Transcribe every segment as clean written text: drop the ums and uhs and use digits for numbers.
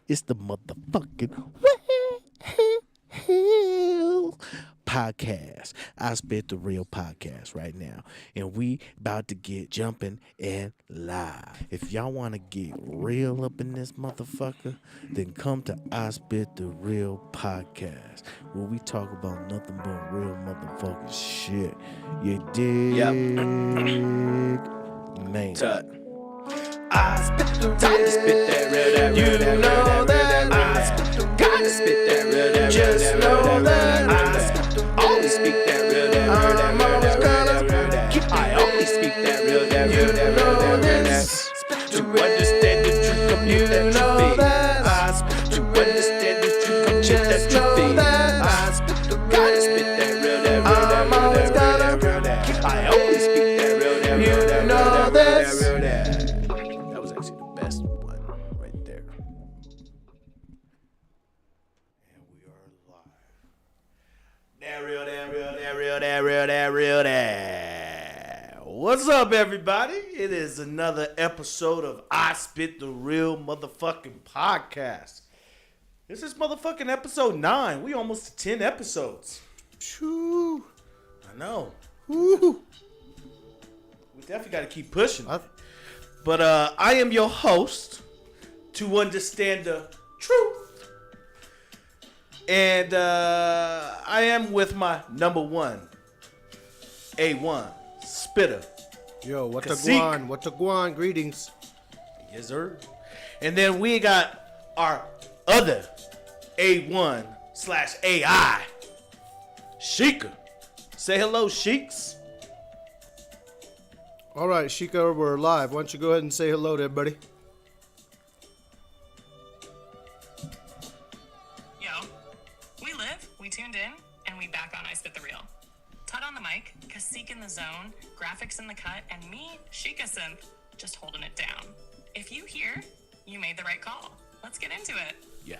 It's the motherfucking podcast. I spit the real podcast right now. And we about to get jumping and live. If y'all want to get real up in this motherfucker, then come to I Spit the Real podcast, where we talk about nothing but real motherfucking shit. You dig? Yep. Man. TUTT. I spit the real, time to spit that real, that real, You that real, know that real, that. I spit the gotta spit that real, that real, Just that know real, that. I spit the always speak that real, that real, that I'm real, always that real, gonna that real, that I only speak that real, that real, that real, that real, that to understand the truth, come You get that know truth. that. I spit to understand the truth, come get that Just know truth. that. I spit the gotta spit that real, that real, that I'm real, always that real, gonna. that real, that I only speak that real, that real, You that real, know that real, this. that real, that. That was actually the best one right there. And we are live. That real, that real, that real, that real, that real, that. What's up, everybody? It is another episode of I Spit the Real motherfucking podcast. This is motherfucking episode 9. We almost to 10 episodes. Shoo. I know. Woo. We definitely got to keep pushing. But I am your host to understand the truth. And I am with my number one, A1, spitter. Yo, what's a KahSeek. guan? What's a guan? Greetings. Yes, sir. And then we got our other A1 / AI, Xicca. Say hello, Sheiks. All right, Xicca, we're live. Why don't you go ahead and say hello to everybody? Yo, we live, we tuned in, and we back on I Spit the Real. Tut on the mic, KahSeek in the zone, graphics in the cut, and me, Xicca Synth, just holding it down. If you hear, you made the right call. Let's get into it. Yeah.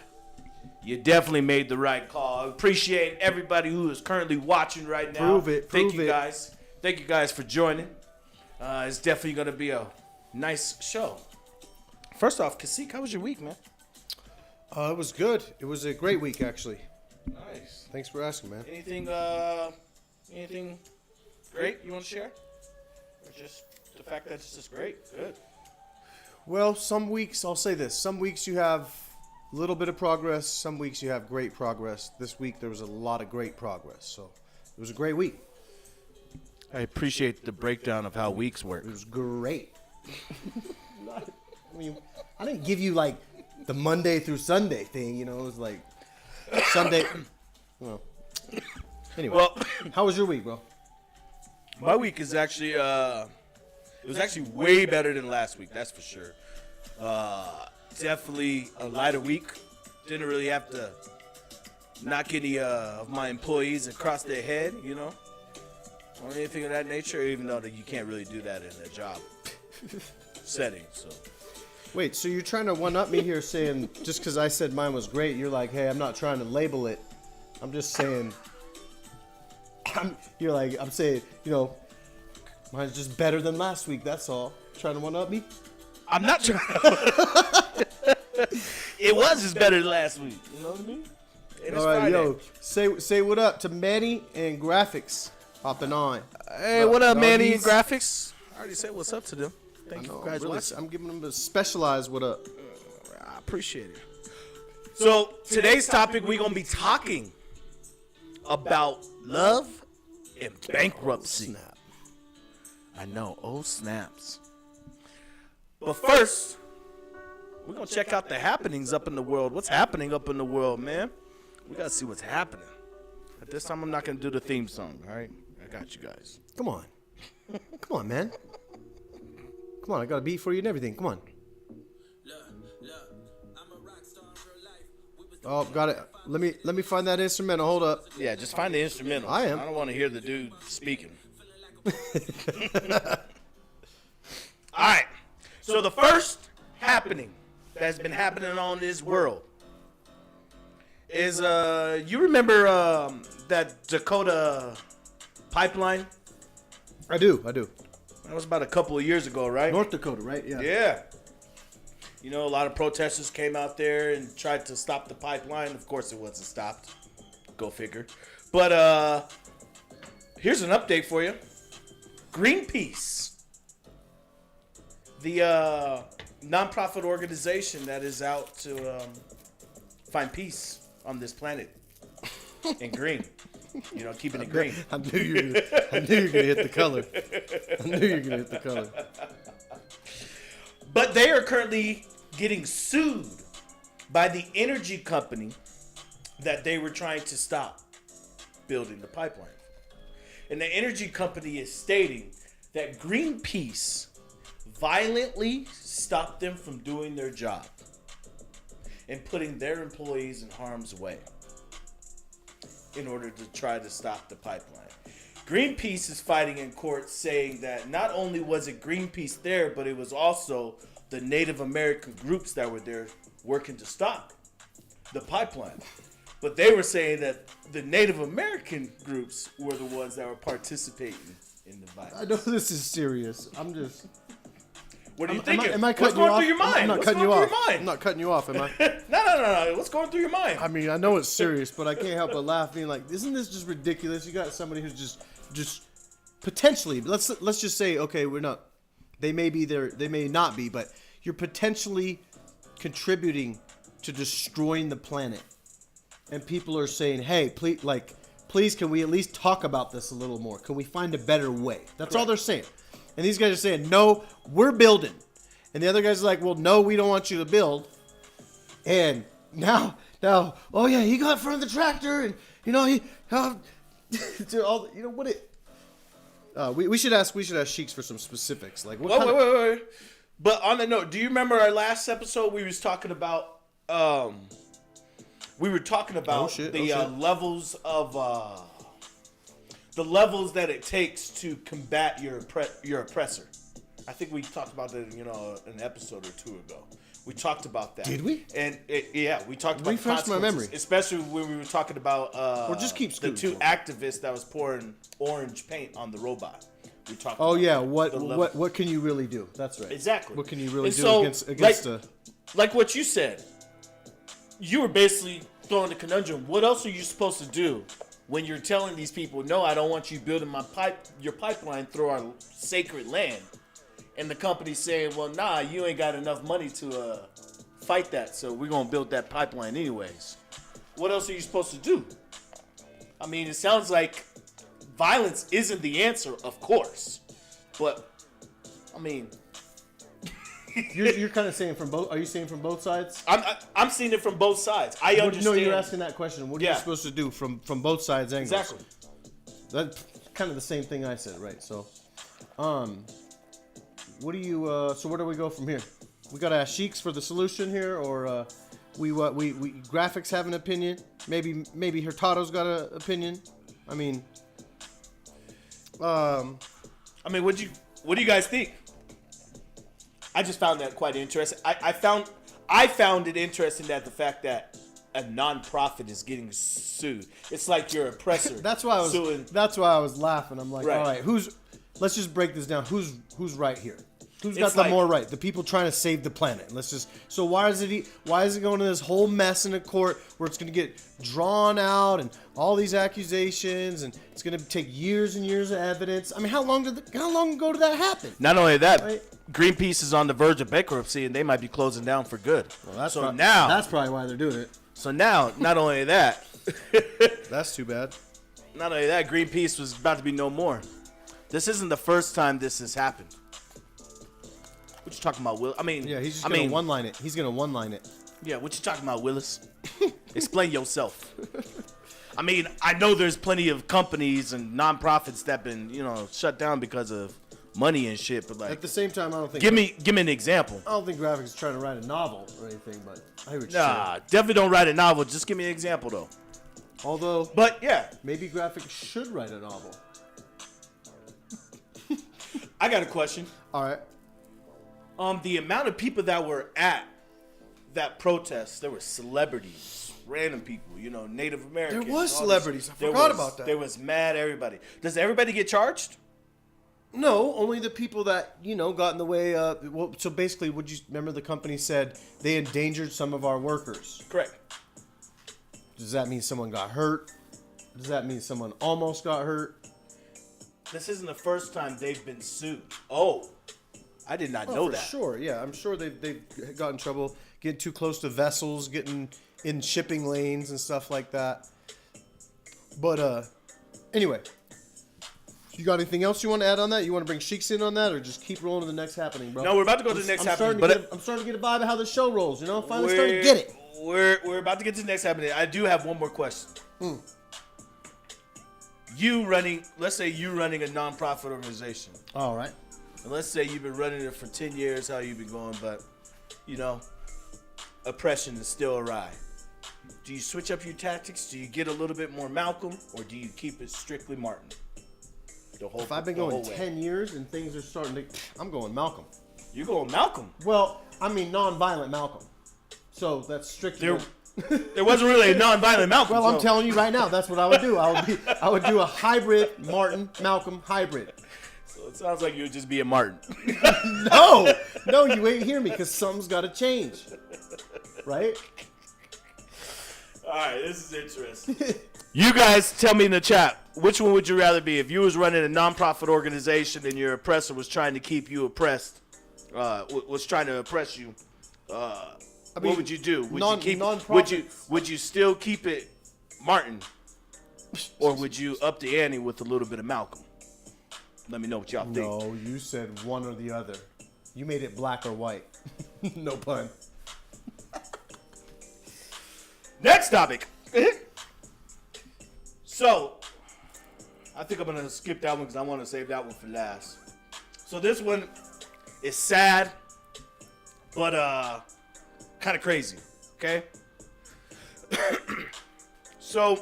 You definitely made the right call. I appreciate everybody who is currently watching right now. Prove it, Thank prove you it. guys. Thank you guys for joining. It's definitely going to be a nice show. First off, KahSeek, how was your week, man? It was good. It was a great week, actually. Nice. Thanks for asking, man. Anything great you want to share? Or just the fact that it's just great? Good. Well, some weeks, I'll say this. Some weeks you have a little bit of progress. Some weeks you have great progress. This week there was a lot of great progress. So it was a great week. I appreciate the breakdown of how weeks work. It was great. I mean, I didn't give you like the Monday through Sunday thing, you know. It was like Sunday. Well, anyway. Well, How was your week, bro? my week is actually it was actually way better than last week, that's for sure. Definitely a lighter week. Didn't really have to knock any of my employees across their head, you know, or anything of that nature, even though that you can't really do that in a job setting. So Wait, so you're trying to one-up me here saying just because I said mine was great, you're like, hey, I'm not trying to label it. I'm just saying, I'm saying, you know, mine's just better than last week, that's all. Trying to one-up me? I'm not trying. It was just better than last week. You know what I mean? And it's All right, Friday. yo, say what up to Manny and Graphics hopping on. Hey, what up, Manny and Doggies? Graphics? I already said what's up to them. Thank you No, for guys really, watching. I'm giving them a specialized what up. I appreciate it. So today's topic, we're gonna be talking about love and bankruptcy. Snap. I know, oh snaps. But first, we're gonna check out the happenings up in the world. What's happening up in the world, man? We gotta see what's happening. At this time, I'm not gonna do the theme song. All right, I got you guys. Come on. Come on, man. Come on, I got a beat for you and everything. Come on. Oh, got it. Let me find that instrumental. Hold up. Yeah, just find the instrumental. I am. I don't want to hear the dude speaking. All right. So the first happening that's been happening on this world is you remember that Dakota pipeline? I do. That was about a couple of years ago, right? North Dakota, right? Yeah. Yeah. You know, a lot of protesters came out there and tried to stop the pipeline. Of course, it wasn't stopped. Go figure. But here's an update for you. Greenpeace, the nonprofit organization that is out to find peace on this planet and green. You know, keeping it green. I knew you were gonna hit the color. But they are currently getting sued by the energy company that they were trying to stop building the pipeline. And the energy company is stating that Greenpeace violently stopped them from doing their job and putting their employees in harm's way in order to try to stop the pipeline. Greenpeace is fighting in court, saying that not only was it Greenpeace there, but it was also the Native American groups that were there working to stop the pipeline. But they were saying that the Native American groups were the ones that were participating in the violence. I know this is serious. I'm just. What are you thinking? Am I What's cutting you going off? through your mind? I'm not What's cutting you going off. through your mind? I'm not cutting you off, am I? No. What's going through your mind? I mean, I know it's serious, but I can't help but laugh, being like, isn't this just ridiculous? You got somebody who's just potentially. Let's just say, okay, we're not. They may be there. They may not be, but you're potentially contributing to destroying the planet. And people are saying, hey, please, can we at least talk about this a little more? Can we find a better way? That's all they're saying. And these guys are saying, no, we're building. And the other guys are like, well, no, we don't want you to build. And now, oh yeah, he got in front of the tractor, and we should ask Sheiks for some specifics. Like, what wait. But on the note, do you remember our last episode? We was talking about levels of the levels that it takes to combat your oppressor. I think we talked about that, an episode or two ago. We talked about that. Did we? And we talked about refresh my memory, especially when we were talking about or just keep the two activists that was pouring orange paint on the robot. We talked. Oh yeah, what can you really do? That's right. Exactly. What can you really do against like what you said? You were basically throwing the conundrum. What else are you supposed to do when you're telling these people, no, I don't want you building your pipeline through our sacred land? And the company's saying, well, nah, you ain't got enough money to fight that, so we're going to build that pipeline anyways. What else are you supposed to do? I mean, it sounds like violence isn't the answer, of course. But, I mean... You're kind of saying from both... Are you saying from both sides? I'm seeing it from both sides. I understand. No, you're asking that question. What are you supposed to do from both sides' angles? Exactly. That's kind of the same thing I said, right? So, what do you? So where do we go from here? We got to ask Sheiks for the solution here, or we graphics have an opinion. Maybe Hurtado's got an opinion. I mean, what do you guys think? I just found that quite interesting. I found it interesting that the fact that a nonprofit is getting sued. It's like your oppressor. That's why I was laughing. I'm like, right. All right, let's just break this down. Who's right here? Who's got the more right? The people trying to save the planet. So why is it going to this whole mess in a court where it's going to get drawn out and all these accusations, and it's going to take years and years of evidence? I mean, how long ago did that happen? Not only that, right? Greenpeace is on the verge of bankruptcy, and they might be closing down for good. Well, that's probably why they're doing it. So now, not only that, that's too bad. Not only that, Greenpeace was about to be no more. This isn't the first time this has happened. What you talking about, Will? I mean, yeah, he's just gonna one-line it. He's gonna one-line it. Yeah, what you talking about, Willis? Explain yourself. I mean, I know there's plenty of companies and nonprofits that been, shut down because of money and shit, but like at the same time, I don't think. Give me an example. I don't think Graphics is trying to write a novel or anything, but I hear what you're saying. Definitely don't write a novel. Just give me an example though. Although, but yeah, maybe Graphics should write a novel. I got a question. All right. The amount of people that were at that protest, there were celebrities, random people, Native Americans. There was celebrities. I forgot about that. There was mad everybody. Does everybody get charged? No, only the people that, got in the way. So basically, would you remember the company said they endangered some of our workers? Correct. Does that mean someone got hurt? Does that mean someone almost got hurt? This isn't the first time they've been sued. Oh, I did not know for that. Sure, yeah. I'm sure they've got in trouble getting too close to vessels, getting in shipping lanes and stuff like that. But anyway, you got anything else you want to add on that? You want to bring Sheiks in on that, or just keep rolling to the next happening, bro? No, we're about to go to the next happening. I'm starting to get a vibe of how the show rolls. Finally starting to get it. We're about to get to the next happening. I do have one more question. Let's say you running a nonprofit organization. All right. And let's say you've been running it for 10 years, how you've been going, but, oppression is still awry. Do you switch up your tactics? Do you get a little bit more Malcolm, or do you keep it strictly Martin? If I've been going 10 years and things are starting to... I'm going Malcolm. You're going Malcolm? Well, I mean non-violent Malcolm. So that's strictly... There wasn't really a non-violent Malcolm. Well, I'm telling you right now, that's what I would do. I would do a hybrid Martin Malcolm hybrid. So it sounds like you would just be a Martin. No, you ain't hear me, because something's got to change, right? All right, this is interesting. You guys tell me in the chat, which one would you rather be? If you was running a nonprofit organization and your oppressor was trying to keep you oppressed, was trying to oppress you, what would you do? Would you still keep it Martin, or would you up the ante with a little bit of Malcolm? Let me know what y'all think. No, you said one or the other. You made it black or white. No pun. Next topic. So, I think I'm going to skip that one because I want to save that one for last. So this one is sad, but kind of crazy, okay? So,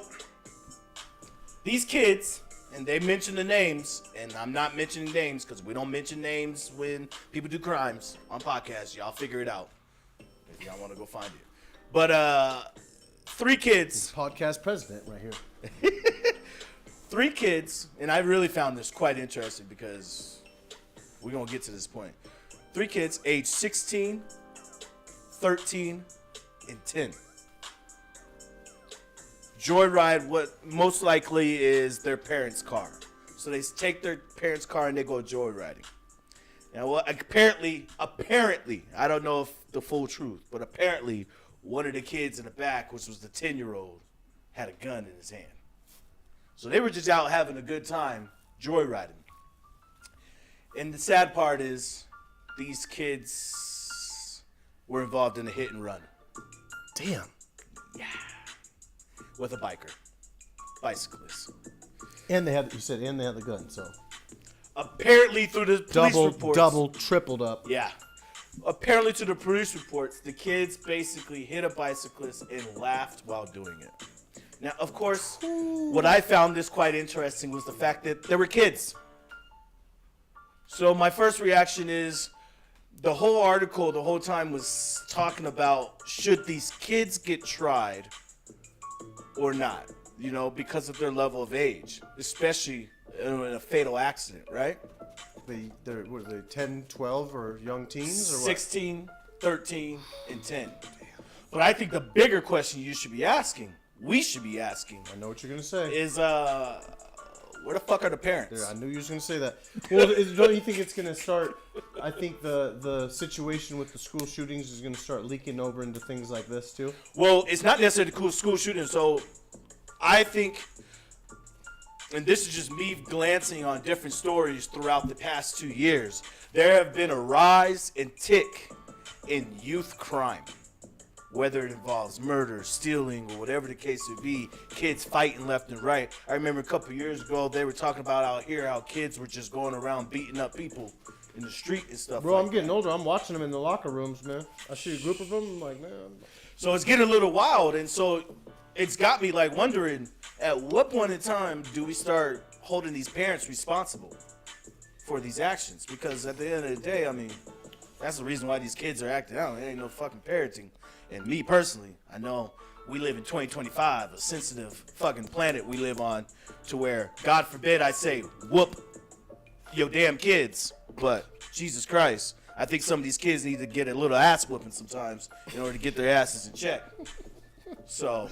these kids, and they mention the names, and I'm not mentioning names because we don't mention names when people do crimes on podcasts. Y'all figure it out if y'all want to go find it. But 3 kids. Podcast president right here. 3 kids, and I really found this quite interesting because we're going to get to this point. 3 kids, age 16, 13, and 10. Joyride what most likely is their parents' car. So they take their parents' car and they go joyriding. Now, well, apparently, I don't know if the full truth, but apparently one of the kids in the back, which was the 10-year-old, had a gun in his hand. So they were just out having a good time joyriding. And the sad part is these kids were involved in a hit and run. Damn. Yeah. With a bicyclist. And they had the gun, so. Apparently through the police reports. Double, tripled up. Yeah. Apparently to the police reports, the kids basically hit a bicyclist and laughed while doing it. Now, of course, what I found this quite interesting was the fact that there were kids. So my first reaction is the whole article the whole time was talking about should these kids get tried or not, because of their level of age, especially in a fatal accident, right? They're 10, 12, or young teens? Or what? 16, 13, and 10. But I think the bigger question we should be asking, I know what you're going to say. is where the fuck are the parents? Yeah, I knew you was going to say that. Well, don't you think it's going to start, I think the situation with the school shootings is going to start leaking over into things like this too? Well, it's not necessarily the school shooting. So I think, and this is just me glancing on different stories throughout the past 2 years, there have been a rise and tick in youth crime. Whether it involves murder, stealing, or whatever the case would be, kids fighting left and right. I remember a couple years ago, they were talking about out here how kids were just going around beating up people in the street and stuff. Bro, I'm getting older. I'm watching them in the locker rooms, man. I see a group of them. I'm like, man. So it's getting a little wild, and so it's got me like wondering, at what point in time do we start holding these parents responsible for these actions? Because at the end of the day, I mean, that's the reason why these kids are acting out. It ain't no fucking parenting. And me personally, I know we live in 2025, a sensitive fucking planet we live on, to where, God forbid I say whoop your damn kids. But Jesus Christ, I think some of these kids need to get a little ass whipping sometimes in order to get their asses in check. So,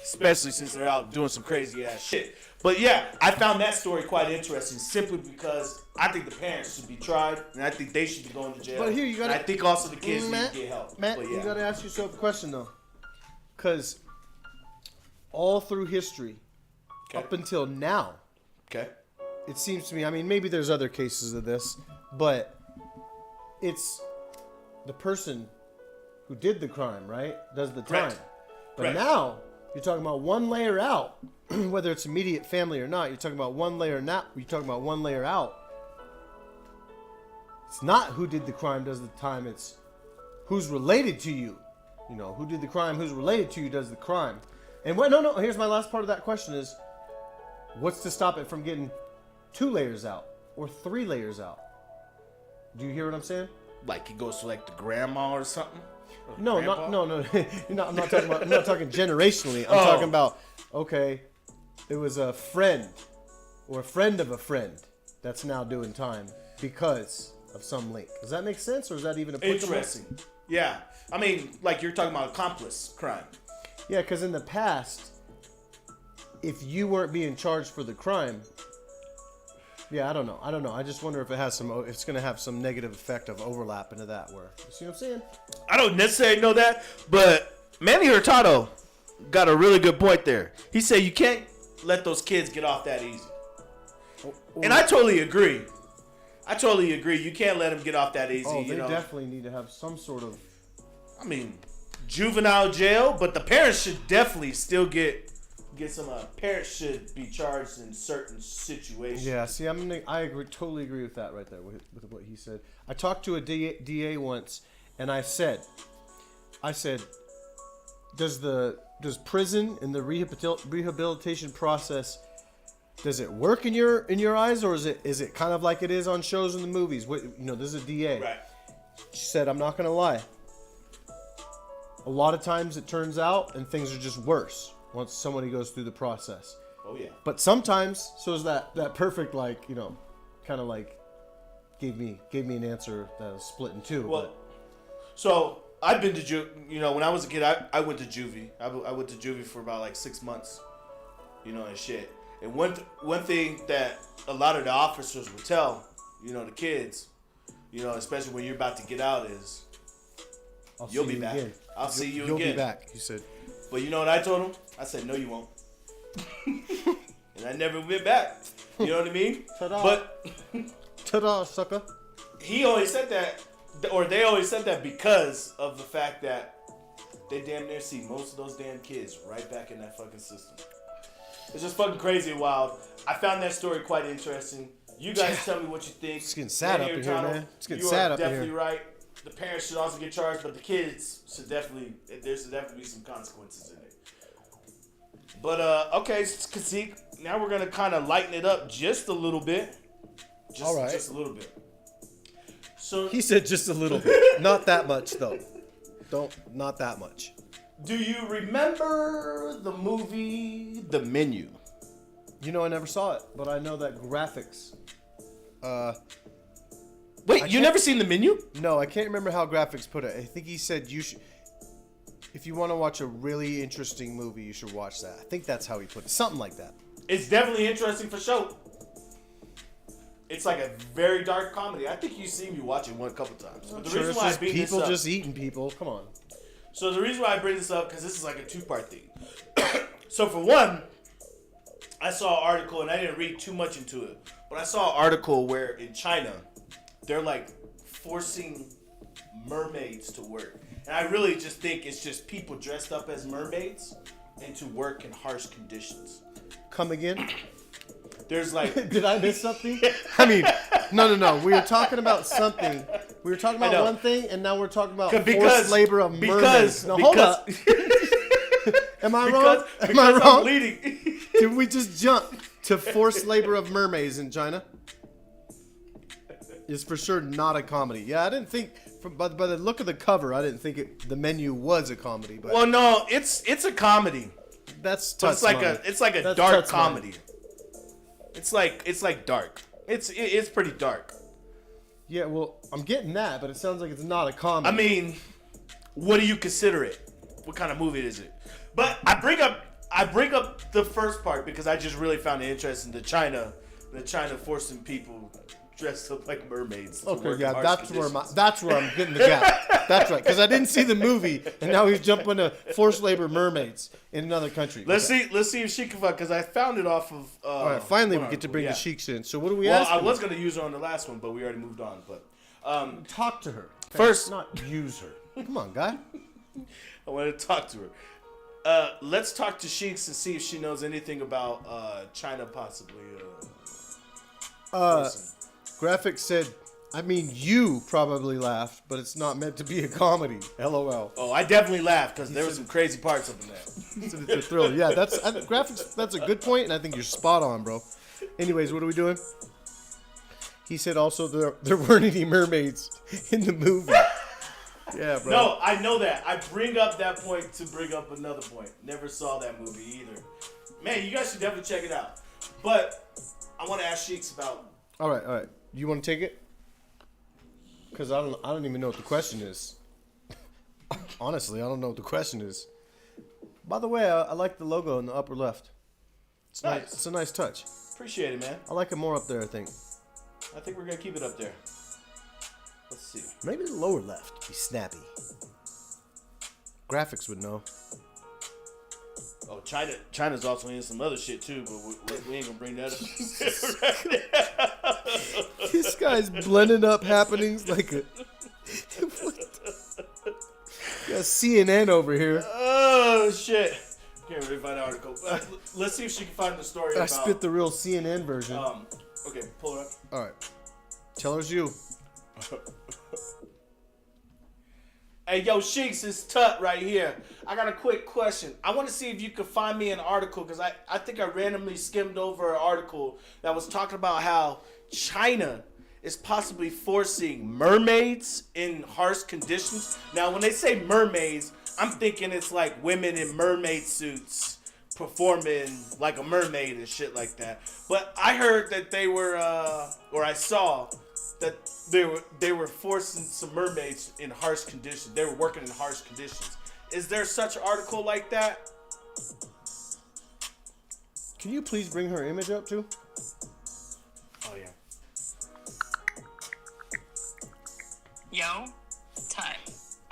especially since they're out doing some crazy ass shit. But yeah, I found that story quite interesting simply because I think the parents should be tried and I think they should be going to jail. But here you gotta, and I think also the kids need to get help. Matt, but yeah. you gotta ask yourself a question though, because all through history, up until now, Okay. it seems to me. I mean, maybe there's other cases of this, but it's the person who did the crime, right, does the time. Correct. But Correct. now you're talking about one layer out, whether it's immediate family or not. You're talking about one layer not. You're talking about one layer out. It's not who did the crime does the time. It's who's related to you. You know, who did the crime, who's related to you does the crime. And what? No. Here's my last part of that question is, what's to stop it from getting 2 layers out or 3 layers out? Do you hear what I'm saying? Like it goes to like the grandma or something? Or No, grandpa? no. I'm not talking about. I'm not talking generationally. I'm talking about. Okay, it was a friend or a friend of a friend that's now doing time because of some link. Does that make sense, or is that even applicable? Interesting. Yeah. I mean, like you're talking about accomplice crime. Yeah, because in the past, if you weren't being charged for the crime, yeah, I don't know. I just wonder if it has some. If it's going to have some negative effect of overlap into that. Where you see what I'm saying? I don't necessarily know that, but Manny Hurtado got a really good point there. He said you can't let those kids get off that easy. And I totally agree. You can't let them get off that easy. Oh, they you know? definitely need to have some sort of. I mean, juvenile jail, but the parents should definitely still get some. Parents should be charged in certain situations. Yeah, see, I totally agree with that right there with what he said. I talked to a DA once, and I said, does prison and the rehabilitation process, does it work in your eyes, or is it kind of like it is on shows and the movies? This is a DA. Right. She said, I'm not gonna lie. A lot of times it turns out and things are just worse once somebody goes through the process. Oh yeah. But sometimes, so is that perfect, like, kind of like gave me an answer that was split in two. Well, so I've been to when I was a kid, I went to juvie. I went to juvie for about like 6 months, and shit. And one thing that a lot of the officers would tell, the kids, especially when you're about to get out, is you'll be back. Again. I'll see you You'll again. be back, you said. But you know what I told him? I said, no, you won't. And I never went back. You know what I mean? Ta-da. But Ta-da, sucker. he always said that, or they always said that because of the fact that they damn near see most of those damn kids right back in that fucking system. It's just fucking crazy and wild. I found that story quite interesting. You guys tell me what you think. It's getting sad Manny up in here, Hurtado, man. It's getting you sad are up in here. definitely right. The parents should also get charged, but the kids should definitely, there should definitely be some consequences in it. But, okay, KahSeek, now we're going to kind of lighten it up just a little bit. All right. Just a little bit. So, He said just a little bit. Not that much, though. Not that much. do you remember the movie The Menu? I never saw it, but I know that graphics. Wait, you never seen The Menu? No, I can't remember how graphics put it. I think he said you should. If you want to watch a really interesting movie, you should watch that. I think that's how he put it. Something like that. It's definitely interesting for sure. It's like a very dark comedy. I think you've seen me watch it a couple times. But the Sure, reason it's why I just bring this people up, just eating people. Come on. so the reason why I bring this up, because this is like a 2-part thing. So for one, I saw an article, and I didn't read too much into it, but I saw an article where in China, they're like forcing mermaids to work. And I really just think it's just people dressed up as mermaids and to work in harsh conditions. Come again? There's like... Did I miss something? I mean, no. We were talking about something. We were talking I know. about one thing, and now we're talking about Because- forced labor of mermaids. No, hold up. Am I wrong? Am I because wrong? I'm bleeding. Did we just jump to forced labor of mermaids in China? It's for sure not a comedy. Yeah, I didn't think, by the look of the cover, I didn't think The Menu was a comedy. But Well, no, it's a comedy. that's But Tutt's money. it's like a That's dark Tutt's money. comedy. It's like dark. It's pretty dark. Yeah, well, I'm getting that, but it sounds like it's not a comedy. I mean, what do you consider it? What kind of movie is it? But I bring up the first part because I just really found it interesting. The China forcing people dressed up like mermaids. to Okay, work in yeah, harsh that's where I'm getting the gap. That's right, because I didn't see the movie, and now he's jumping to forced labor mermaids in another country. Let's see if she can fuck, because I found it off of. All right, finally we one get to article, bring yeah. the Sheiks in. So what do we Well, ask? I was gonna use her on the last one, but we already moved on. But Talk to her First- not use her. Come on, guy. I want to talk to her. Let's talk to Sheiks and see if she knows anything about China possibly. Forcing. Graphic said, I mean, you probably laughed, but it's not meant to be a comedy. LOL. Oh, I definitely laughed because there were some crazy parts up in there. So it's a thriller. Yeah, graphics. That's a good point, and I think you're spot on, bro. Anyways, what are we doing? He said also there weren't any mermaids in the movie. Yeah, bro. No, I know that. I bring up that point to bring up another point. Never saw that movie either. Man, you guys should definitely check it out. But I want to ask Sheiks about. All right. You want to take it? Because I don't even know what the question is. Honestly, I don't know what the question is. By the way, I like the logo in the upper left. It's nice. It's a nice touch. Appreciate it, man. I like it more up there, I think. I think we're gonna keep it up there. Let's see. Maybe the lower left. Be snappy. Graphics would know. Oh, China's also in some other shit too, but we ain't gonna bring that up. This guy's blending up happenings like a. Got CNN over here. Oh shit! Can't really find the article. Let's see if she can find the story I about. spit the real CNN version. Okay, pull it up. All right. Tell her it's you. Hey, yo, Sheiks, it's TUTT right here. I got a quick question. I want to see if you could find me an article, because I think I randomly skimmed over an article that was talking about how China is possibly forcing mermaids in harsh conditions. Now, when they say mermaids, I'm thinking it's like women in mermaid suits performing like a mermaid and shit like that. But I heard that they were, or I saw that they were forcing some mermaids in harsh conditions. They were working in harsh conditions. Is there such an article like that? Can you please bring her image up too? Oh yeah. Yo, Tut.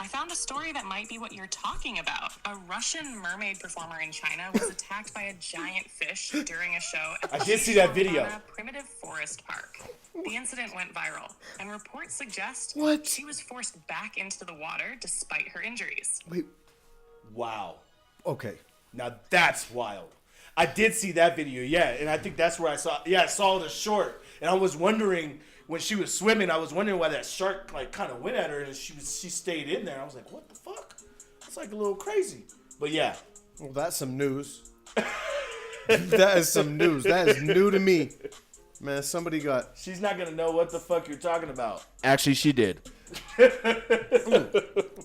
I found a story that might be what you're talking about. A Russian mermaid performer in China was attacked by a giant fish during a show at the I did see that video. Shishorana Primitive Forest Park. The incident went viral, and reports suggest What? she was forced back into the water despite her injuries. Wait. Wow. Okay. Now that's wild. I did see that video, yeah, and I think that's where I saw the short, and I was wondering when she was swimming, I was wondering why that shark like kind of went at her, and she stayed in there. I was like, what the fuck? That's like a little crazy, but yeah. Well, that's some news. That is some news. That is new to me. Man, somebody got. She's not gonna know what the fuck you're talking about. Actually, she did.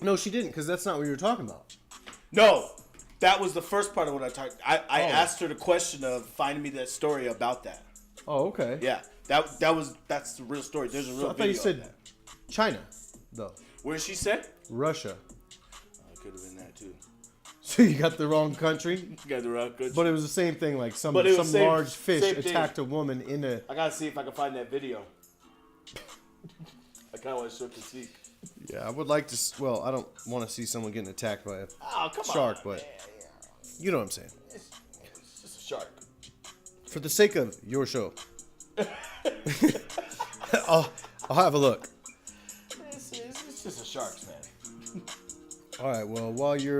No, she didn't, because that's not what you were talking about. No, that was the first part of what I talked. I asked her the question of finding me that story about that. Oh, okay. Yeah, that's the real story. There's a real So I thought video you said of that. China, though. Where she said? Russia. It could have been that too. So you got the wrong country, You got the wrong good. but it was the same thing. Like some But it was same- large fish same thing. attacked a woman in a. I gotta see if I can find that video. I kind of want to show KahSeek. Yeah, I would like to. Well, I don't want to see someone getting attacked by a Oh, come shark, on. but Yeah. you know what I'm saying. It's just a shark. For the sake of your show, I'll have a look. It's just a shark, man. All right. Well, while you're.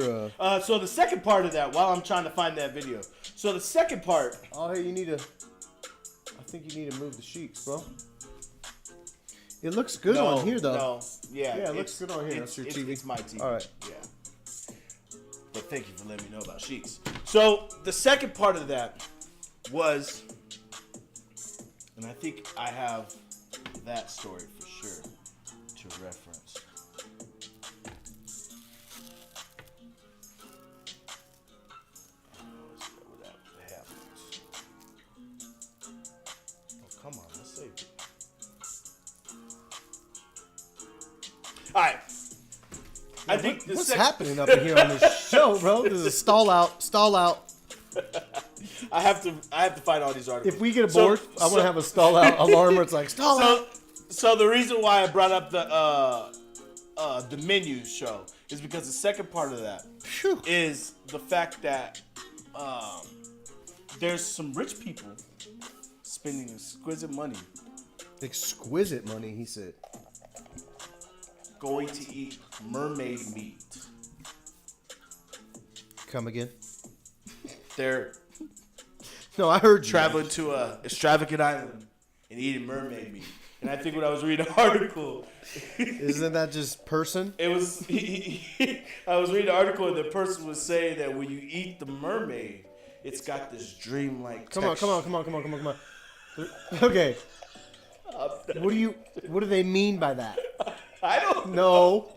So the second part of that, while I'm trying to find that video. So the second part. Oh, hey, you need to. I think you need to move the sheets, bro. It looks good on here, though. No, yeah. Yeah, it looks good on here. It's, That's your TV. It's my TV. All right. Yeah. But thank you for letting me know about sheets. So the second part of that was, and I think I have that story for sure to reference. Oh, come on, let's saved. All right. I think What's happening up in here on this show, bro? This is a stall out. I have to find all these articles. If we get bored, I want to have a stall out alarm where it's like stall out. So the reason why I brought up the menu show is because the second part of that is the fact that there's some rich people spending exquisite money Exquisite money, he said. going to eat mermaid meat. Come again? They're No, I heard you. traveling to a extravagant island and eating mermaid meat. And I think when I was reading an article, Isn't that just person? it was I was reading an article and the person was saying that when you eat the mermaid, it's got this dreamlike Come on. Okay. What do they mean by that? I don't No.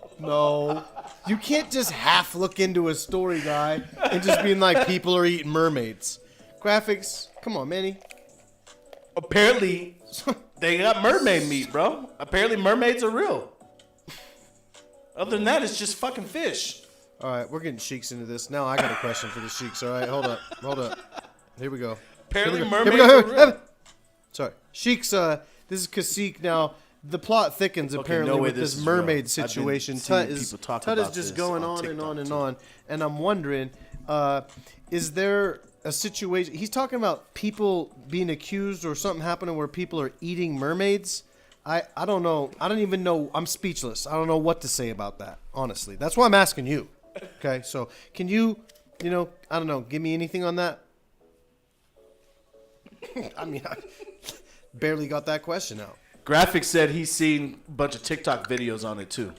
You can't just half look into a story, guy, and just being like, people are eating mermaids. Graphics, come on, Manny. Apparently, they got mermaid meat, bro. Apparently, mermaids are real. Other than that, it's just fucking fish. All right, we're getting Sheiks into this. Now I got a question for the Sheiks, all right? Hold up. Here we go. Apparently, Here mermaids we go. are real. Sorry. Sheiks, this is KahSeek. Now, the plot thickens apparently no way with this this is mermaid real. I've been situation. seeing TUTT is people talk TUTT is about just this going on on and TikTok, on and too. on. And I'm wondering, is there a situation? He's talking about people being accused or something happening where people are eating mermaids. I don't know. I don't even know. I'm speechless. I don't know what to say about that, honestly. That's why I'm asking you. Okay, so can you, I don't know, give me anything on that? I mean, I barely got that question out. Graphics said he's seen a bunch of TikTok videos on it too.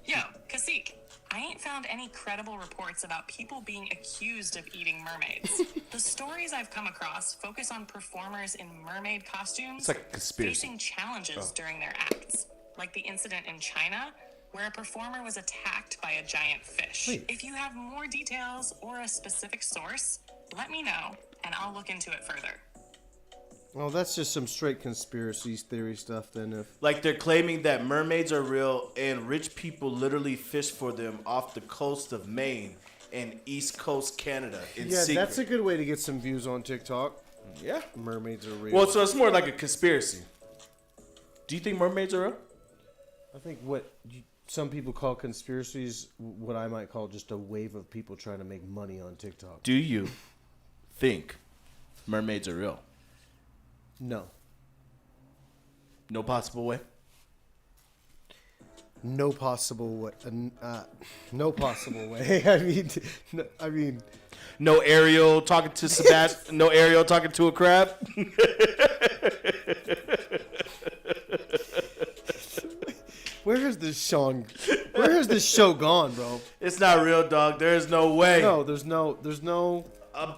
Yo, KahSeek, I ain't found any credible reports about people being accused of eating mermaids. The stories I've come across focus on performers in mermaid costumes It's like a conspiracy. facing challenges during their acts, like the incident in China where a performer was attacked by a giant fish. Wait. If you have more details or a specific source, let me know and I'll look into it further. Well, that's just some straight conspiracy theory stuff then. If Like they're claiming that mermaids are real and rich people literally fish for them off the coast of Maine and East Coast Canada in yeah, secret. that's a good way to get some views on TikTok. Yeah. Mermaids are real. Well, so it's more like a conspiracy. Do you think mermaids are real? I think what some people call conspiracies, what I might call just a wave of people trying to make money on TikTok. Do you think mermaids are real? No. No possible way? No possible way. No possible way. I mean, No Ariel talking to Sebastian. No Ariel talking to a crab. where has this show gone, bro? It's not real, dog. There is no way. No, there's no.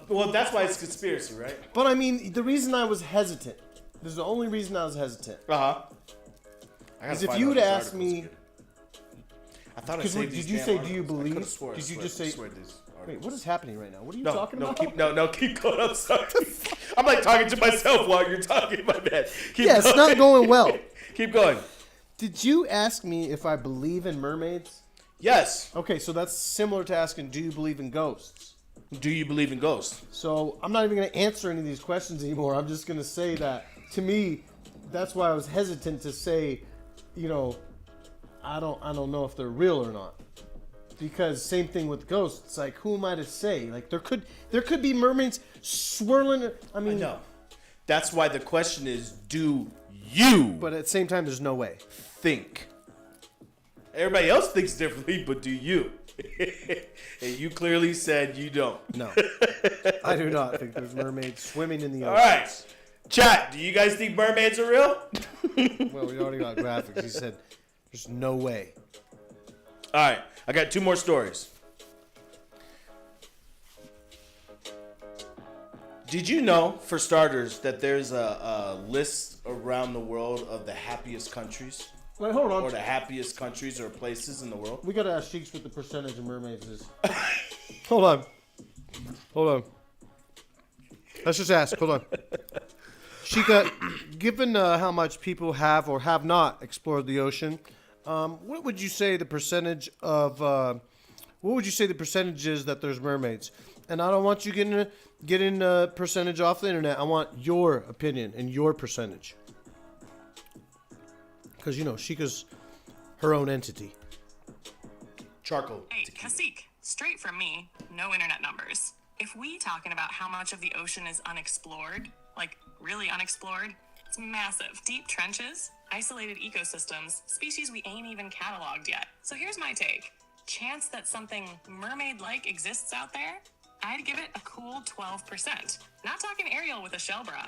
Well, that's why it's conspiracy, right? But I mean, the reason I was hesitant. This is the only reason I was hesitant. Uh-huh. Because if you would ask me, I thought I because saved did these you damn say, articles. do you I believe? could've swore, Did you I just swear- say? I swear these Wait, articles. what is happening right now? What are you No, talking no, about? keep going. I'm sorry. I'm like talking to myself while you're talking. My bad. Keep Yeah, it's going. not going well. Keep going. Did you ask me if I believe in mermaids? Yes. Okay, so that's similar to asking, do you believe in ghosts? Do you believe in ghosts? So I'm not even going to answer any of these questions anymore. I'm just going to say that, to me, that's why I was hesitant to say, I don't know if they're real or not. Because same thing with ghosts. Like, who am I to say? Like, there could be mermaids swirling. I mean, No. That's why the question is, do you but at the same time, there's no way. think? Everybody else thinks differently, but do you? And you clearly said you don't. No, I do not think there's mermaids swimming in the ocean. All right. Chat, do you guys think mermaids are real? Well, we already got graphics. He said, there's no way. All right. I got two more stories. Did you know, for starters, that there's a list around the world of the happiest countries? Wait, hold on. Or the happiest countries or places in the world? We gotta ask Sheiks what the percentage of mermaids is. Hold on. Let's just ask. Hold on. Xicca, given how much people have or have not explored the ocean, what would you say the percentage of what would you say the percentage is that there's mermaids? And I don't want you getting a percentage off the internet. I want your opinion and your percentage. Because, you know, Xicca's her own entity. Charcoal. Hey, KahSeek, straight from me, no internet numbers. If we talking about how much of the ocean is unexplored, like really unexplored, it's massive. Deep trenches, isolated ecosystems, species we ain't even cataloged yet. So here's my take. Chance that something mermaid-like exists out there? I'd give it a cool 12%. Not talking Ariel with a shell bra.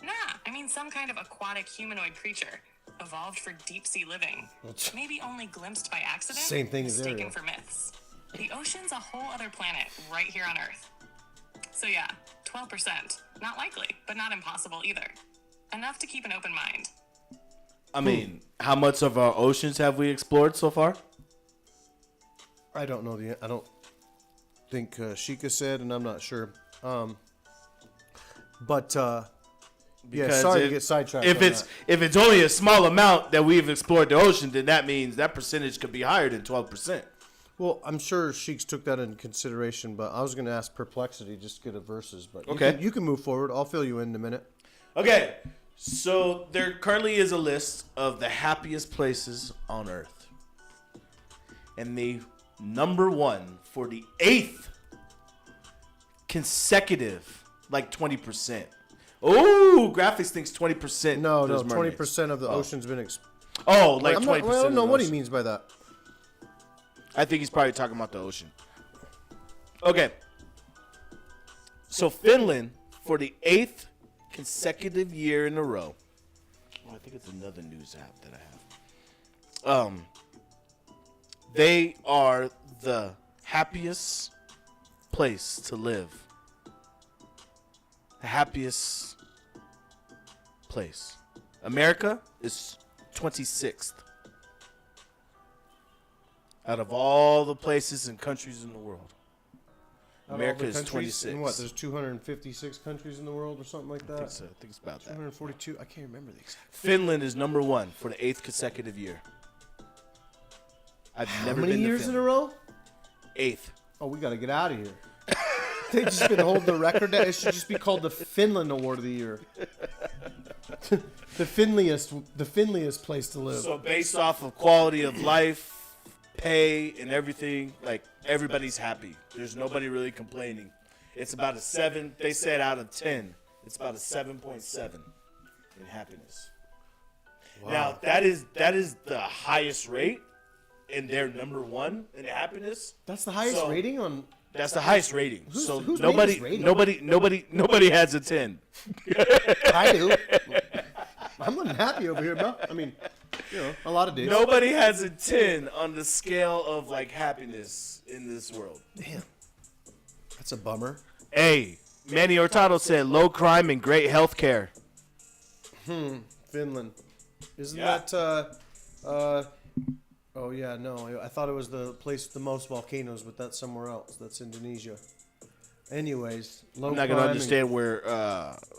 Nah, I mean some kind of aquatic humanoid creature. Evolved for deep-sea living. Maybe only glimpsed by accident. Same thing as mistaken Ariel. for myths. The ocean's a whole other planet right here on Earth. So yeah, 12%. Not likely, but not impossible either. Enough to keep an open mind. I mean, how much of our oceans have we explored so far? I don't know I don't think Xicca said, and I'm not sure. But yeah, sorry to get sidetracked. If it's only a small amount that we've explored the ocean, then that means that percentage could be higher than 12%. Well, I'm sure Sheiks took that into consideration, but I was going to ask Perplexity just to get a verses. But Okay. you can move forward. I'll fill you in a minute. Okay, so there currently is a list of the happiest places on Earth. And the number one for the 8th consecutive, like 20%. Oh, Graphics thinks 20%. No, there's 20% of the ocean's been. Oh, like I'm 20%. not, I don't know of the what he ocean. means by that. I think he's probably talking about the ocean. Okay. So Finland, for the 8th consecutive year in a row. Oh, I think it's another news app that I have. They are the happiest place to live. The happiest place. America is 26th. Out of all the places and countries in the world. America is 26. And what? There's 256 countries in the world or something like I think that? so. I think it's about that. 242? I can't remember the exact. Finland is number one for the 8th consecutive year. I've How never many been years to in a Finland. row? 8th. Oh, we got to get out of here. They've just been holding the record. It should just be called the Finland Award of the Year. the Finliest place to live. So based off of quality of life, pay, and everything, like everybody's happy. There's nobody really complaining. It's about a 7. They said out of 10, it's about a 7.7 in happiness. Wow. Now that is the highest rate, and they're number one in happiness. That's the highest So- rating on. That's the highest rating. So who's made this rating? nobody has a 10. I do. I'm unhappy over here, bro. I mean, you know, a lot of days. Nobody has a 10 on the scale of like happiness in this world. Damn. That's a bummer. Hey, Manny Hurtado said low crime and great health care. Finland. Isn't Yeah. that oh yeah, no. I thought it was the place with the most volcanoes, but that's somewhere else. That's Indonesia. Anyways, low I'm not crime gonna and- understand where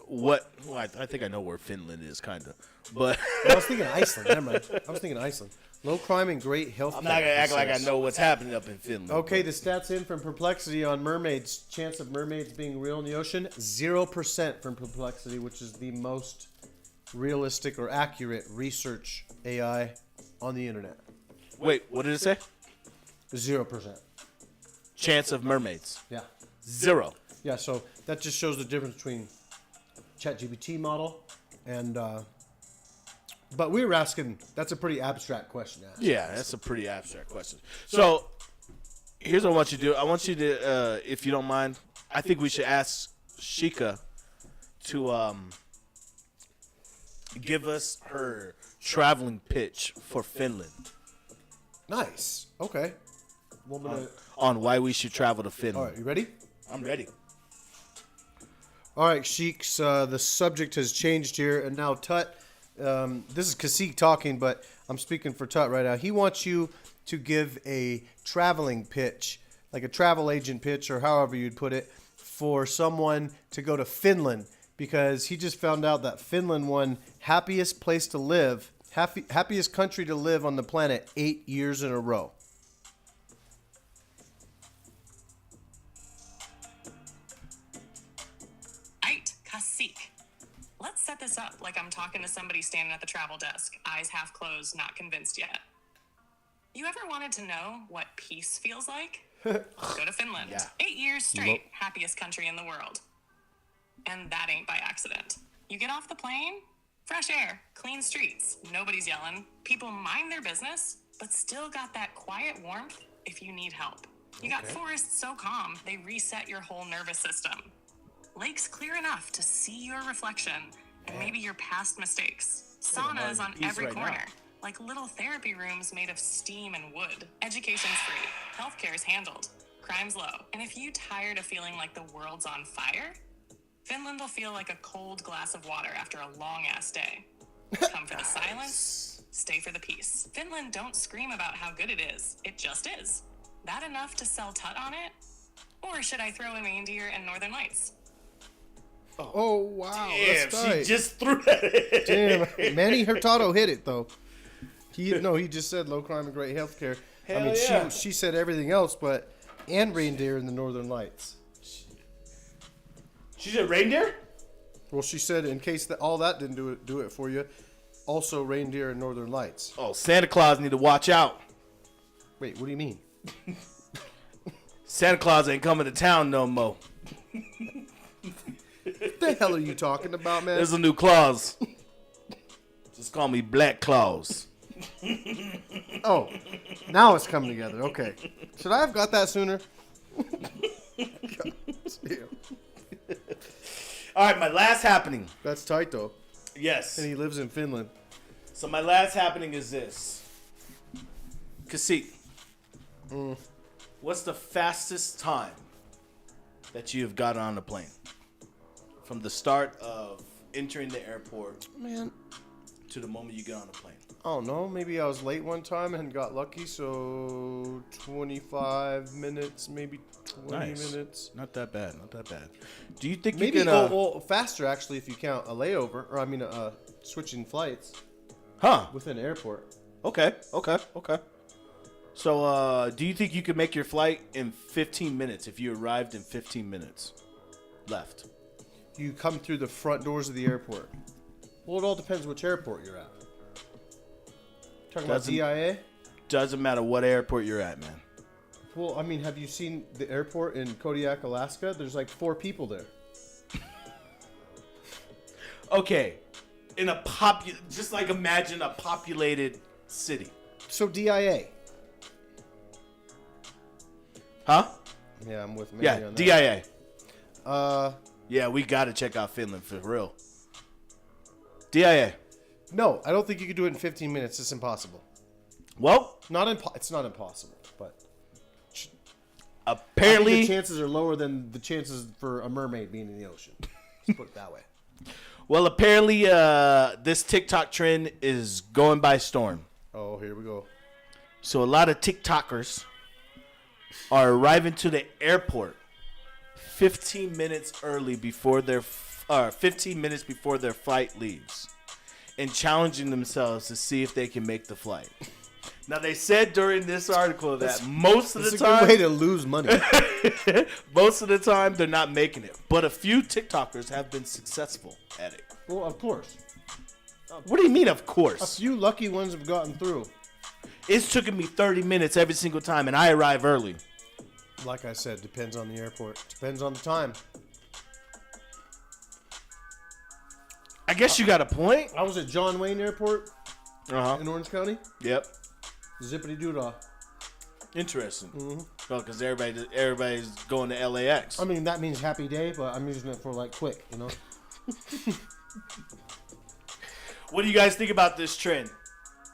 what. Well, I think I know where Finland is, kind of, but I was thinking Iceland. Never mind. I was thinking Iceland. Low crime and great health. I'm not gonna act like I know what's happening up in Finland. Okay, the stats in from Perplexity on mermaids. Chance of mermaids being real in the ocean, 0% from Perplexity, which is the most realistic or accurate research AI on the internet. Wait, what did it say? 0%. Chance of mermaids, Yeah. 0. Yeah, so that just shows the difference between ChatGPT model and but we were asking, that's a pretty abstract question to ask. Yeah, that's a pretty abstract question. So here's what I want you to do. I want you to, if you don't mind, I think we should ask Xicca to give us her traveling pitch for Finland Nice. Okay. Well, I'm gonna, on why we should travel to all Finland. right, you ready? I'm ready. All right, Sheiks, the subject has changed here, and now Tut, this is KahSeek talking, but I'm speaking for Tut right now. He wants you to give a traveling pitch, like a travel agent pitch, or however you'd put it, for someone to go to Finland, because he just found out that Finland won happiest country to live on the planet 8 years in a row. KahSeek. Let's set this up like I'm talking to somebody standing at the travel desk, eyes half closed, not convinced yet. You ever wanted to know what peace feels like? Go to Finland. Yeah. 8 years straight, happiest country in the world. And that ain't by accident. You get off the plane, fresh air, clean streets, nobody's yelling, people mind their business, but still got that quiet warmth if you need help. You got forests so calm, they reset your whole nervous system. Lakes clear enough to see your reflection and maybe your past mistakes. Saunas on every corner, like little therapy rooms made of steam and wood. Education's free, healthcare's handled, crime's low. And if you tired of feeling like the world's on fire, Finland will feel like a cold glass of water after a long-ass day. Come for the silence, stay for the peace. Finland don't scream about how good it is. It just is. That enough to sell TUTT on it? Or should I throw in reindeer and northern lights? Oh, wow. Damn, That's tight. she just threw that in. Damn. Manny Hurtado hit it, though. He just said low crime and great healthcare. Hell yeah. she said everything else, and reindeer in the Northern Lights. She said reindeer? Well, she said in case that all that didn't do it for you, also reindeer and Northern Lights. Oh, Santa Claus need to watch out. Wait, what do you mean? Santa Claus ain't coming to town no more. What the hell are you talking about, man? There's a new Claus. Just call me Black Claus. Oh, now it's coming together. Okay. Should I have got that sooner? God, damn. All right, my last happening. That's tight, though. Yes. And he lives in Finland. So my last happening is this. KahSeek. What's the fastest time that you have gotten on a plane? From the start of entering the airport Man, to the moment you get on the plane. I don't know. Maybe I was late one time and got lucky, so 25 minutes, maybe 20 minutes. Not that bad. Not that bad. Do you think Maybe you can... faster, actually, if you count a layover, switching flights Huh. within an airport. Okay. So, do you think you could make your flight in 15 minutes if you arrived in 15 minutes left? You come through the front doors of the airport. Well, it all depends which airport you're at. Talking about DIA? Doesn't matter what airport you're at, man. Well, I mean, have you seen the airport in Kodiak, Alaska? There's like 4 people there. Okay. Just like imagine a populated city. So DIA. Huh? Yeah, I'm with Manny Yeah, on that. DIA. Yeah, we got to check out Finland for real. DIA. No, I don't think you could do it in 15 minutes. It's impossible. Well, It's not impossible, but I think apparently the chances are lower than the chances for a mermaid being in the ocean. Let's put it that way. this TikTok trend is going by storm. Oh, here we go. So a lot of TikTokers are arriving to the airport 15 minutes early before 15 minutes before their flight leaves, and challenging themselves to see if they can make the flight. Now they said during this article that most of the It's a time, good way to lose money. most of the time they're not making it, but a few TikTokers have been successful at it. Well, of course. What do you mean, of A course? few lucky ones have gotten through. It's taken me 30 minutes every single time, and I arrive early. Like I said, depends on the airport. Depends on the time. I guess you got a point. I was at John Wayne Airport Uh-huh. in Orange County. Yep. Zippity doo-dah. Interesting. Well, because everybody's going to LAX. I mean, that means happy day, but I'm using it for like quick, you know? What do you guys think about this trend?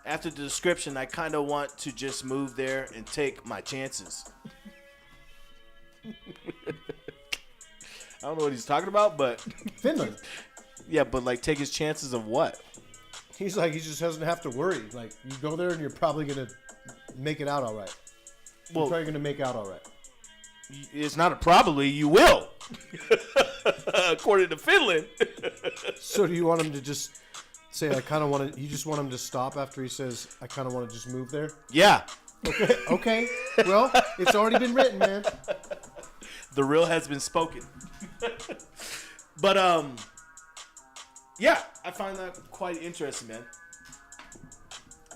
After the description, I kind of want to just move there and take my chances. I don't know what he's talking about, but Finland. yeah, but like take his chances of what? He's like, he just doesn't have to worry. Like, you go there and you're probably going to make it out all right. You're Well, probably going to make out all right. it's not a probably, you will. according to Finland. So do you want him to just say, I kind of want to, you just want him to stop after he says, I kind of want to just move there? Yeah. Okay. Well, it's already been written, man. The real has been spoken. But, yeah, I find that quite interesting, man.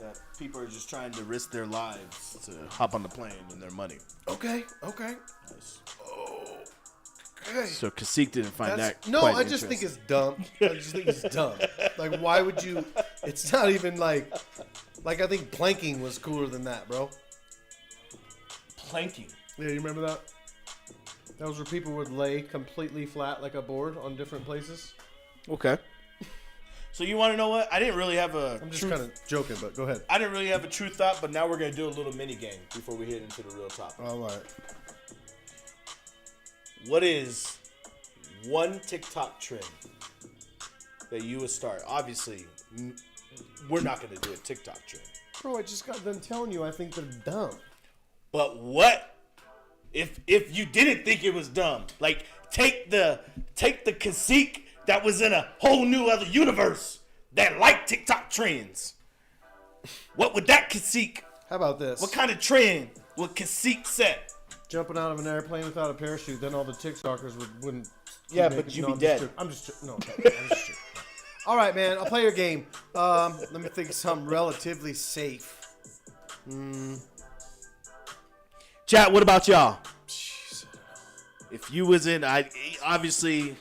That people are just trying to risk their lives to hop on the plane and their money. Okay. Nice. Okay. So KahSeek didn't find that No, quite I just think it's dumb. I just think it's dumb. Like, why would you? It's not even like I think planking was cooler than that, bro. planking. Yeah, you remember that? That was where people would lay completely flat like a board on different places. Okay. So you want to know what? I didn't really have a. I'm just kind of joking, but go ahead. I didn't really have a true thought, but now we're gonna do a little mini game before we hit into the real topic. All right. What is one TikTok trend that you would start? Obviously, we're not gonna do a TikTok trend. Bro, I just got done telling you I think they're dumb. But what if you didn't think it was dumb? Like take the KahSeek that was in a whole new other universe that liked TikTok trends. What would that KahSeek? How about this? What kind of trend would KahSeek set? Jumping out of an airplane without a parachute, then all the TikTokers wouldn't. Yeah, keep but making- you'd no, be dead. I'm just no. Okay, I'm just joking. All right, man. I'll play your game. Let me think of something relatively safe. Chat, what about y'all? If you was in, obviously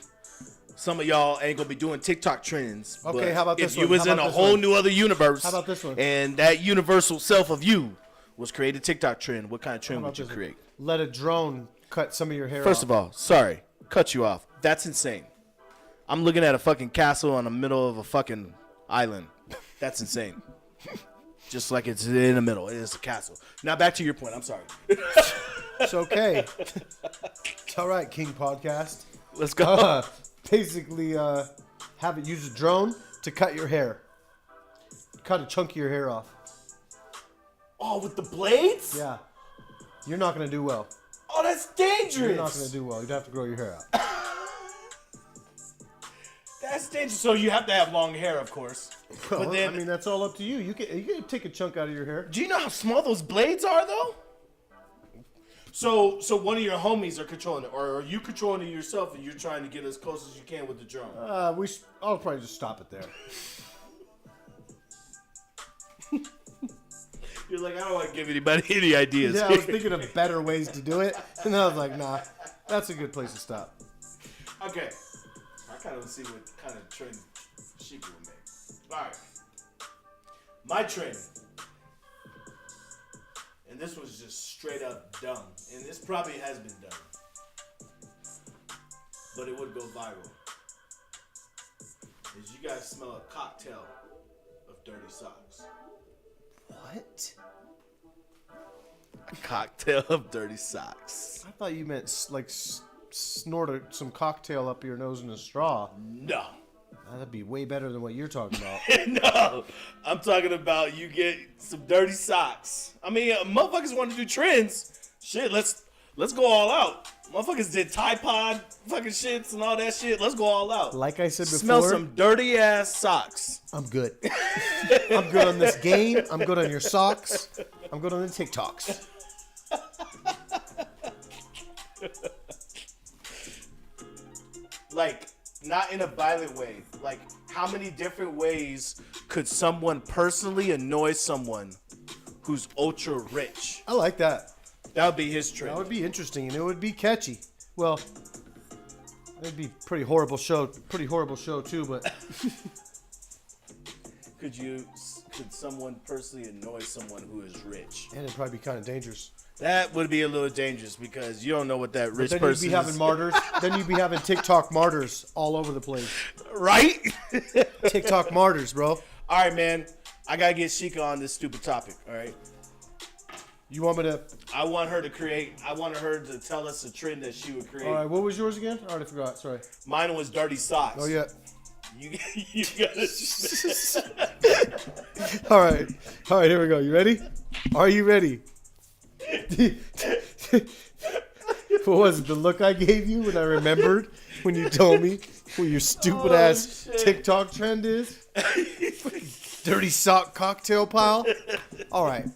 some of y'all ain't gonna be doing TikTok trends. Okay, but how about this if you one? was How in about a this whole one? new other universe, How about this one? And that universal self of you was created TikTok trend, what kind of trend How would about you this one? create? Let a drone cut some of your hair First off. of all, sorry, cut you off. That's insane. I'm looking at a fucking castle in the middle of a fucking island. That's insane. Just like it's in the middle. It is a castle. Now back to your point. I'm sorry. It's okay. It's all right, King Podcast. Let's go. Basically, have it use a drone to cut your hair. Cut a chunk of your hair off. Oh, with the blades? Yeah. You're not going to do well. Oh, that's dangerous. You're not going to do well. You'd have to grow your hair out. That's dangerous. So you have to have long hair, of course. Well, But then, I mean, that's all up to you. You can take a chunk out of your hair. do you know how small those blades are, though? So one of your homies are controlling it, or are you controlling it yourself, and you're trying to get as close as you can with the drone? I'll probably just stop it there. You're like, I don't want to give anybody any ideas. Yeah, I was thinking of better ways to do it, and I was like, nah, that's a good place to stop. Okay. I kind of see what kind of trend Xicca would make. All right. My trend. And this was just straight up dumb. And this probably has been done. But it would go viral. Is you guys smell a cocktail of dirty socks? What? A cocktail of dirty socks. I thought you meant snort some cocktail up your nose in a straw. No. That'd be way better than what you're talking about. No, I'm talking about you get some dirty socks. I mean, motherfuckers want to do trends. Shit, let's go all out. Motherfuckers did Tide Pod fucking shits and all that shit. Let's go all out. Like I said before, Smell some dirty ass socks. I'm good. I'm good on this game. I'm good on your socks. I'm good on the TikToks. Like, not in a violent way. Like, how many different ways could someone personally annoy someone who's ultra rich? I like that. That would be his trend. That would be interesting, and it would be catchy. Well, it'd be pretty horrible show too. But Could someone personally annoy someone who is rich? and it'd probably be kind of dangerous. That would be a little dangerous because you don't know what that rich Then you'd person be having is. martyrs. Then you'd be having TikTok martyrs all over the place. Right? TikTok martyrs, bro. All right, man. I got to get Xicca on this stupid topic, all right? You want me to? I want her to tell us a trend that she would create. All right. What was yours again? I already forgot. Sorry. Mine was dirty socks. Oh yeah. You got to... All right. All right. Here we go. You ready? Are you ready? What was it? The look I gave you when I remembered? when you told me what your stupid ass TikTok trend is. Dirty sock cocktail pile. All right.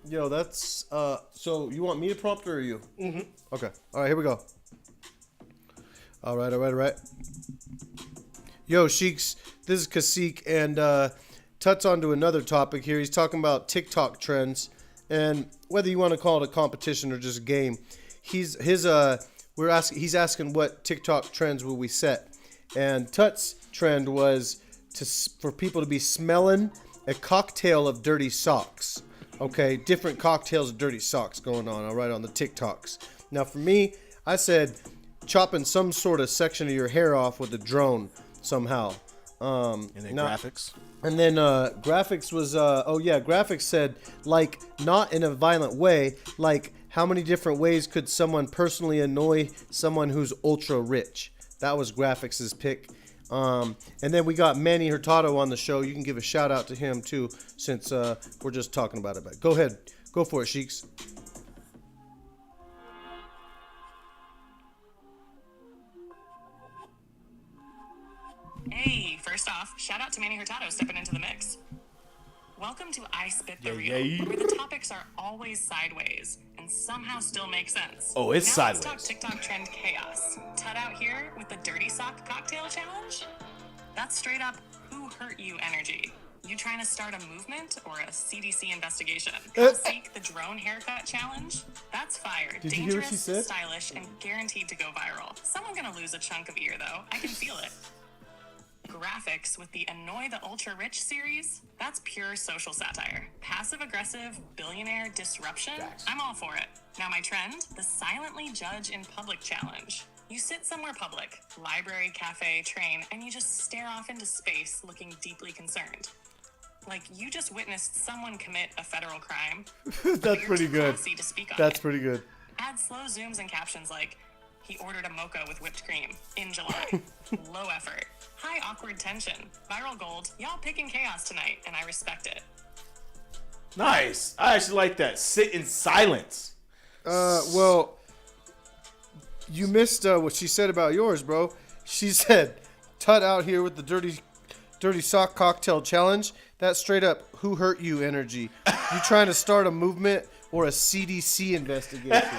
Yo, that's so you want me to prompt or you? Mm-hmm. Okay. All right, here we go. All right. Yo, Sheiks, this is KahSeek, and TUTT's onto another topic here. He's talking about TikTok trends, and whether you want to call it a competition or just a game, he's asking what TikTok trends will we set, and TUTT's trend was for people to be smelling a cocktail of dirty socks. Okay, different cocktails of dirty socks going on, all right, on the TikToks. Now, for me, I said chopping some sort of section of your hair off with a drone somehow. And then graphics. And then graphics was, graphics said, like, not in a violent way, like, how many different ways could someone personally annoy someone who's ultra rich? That was graphics' pick. And then we got Manny Hurtado on the show. You can give a shout out to him too, since we're just talking about it. But go ahead, go for it, Sheiks. Hey, first off, shout out to Manny Hurtado stepping into the mix. Welcome to I Spit the Real, where the topics are always sideways and somehow still make sense. Oh, it's now sideways. Let's talk TikTok trend chaos. TUTT out here with the dirty sock cocktail challenge? That's straight up who hurt you energy. You trying to start a movement or a CDC investigation? KahSeek the drone haircut challenge? That's fire. Did you hear what she Dangerous, said? stylish, and guaranteed to go viral. Someone gonna lose a chunk of ear though. I can feel it. Graphics with the Annoy the Ultra Rich series, that's pure social satire. Passive-aggressive billionaire disruption, I'm all for it. Now my trend, the Silently Judge in Public challenge. You sit somewhere public, library, cafe, train, and you just stare off into space looking deeply concerned. Like you just witnessed someone commit a federal crime. That's pretty good. To speak on That's it. pretty good. Add slow zooms and captions like, he ordered a mocha with whipped cream in July. Low effort. High awkward tension. Viral gold. Y'all picking chaos tonight, and I respect it. Nice. I actually like that. Sit in silence. Well, you missed what she said about yours, bro. She said, TUTT out here with the dirty sock cocktail challenge. That's straight up who hurt you energy. You trying to start a movement or a CDC investigation?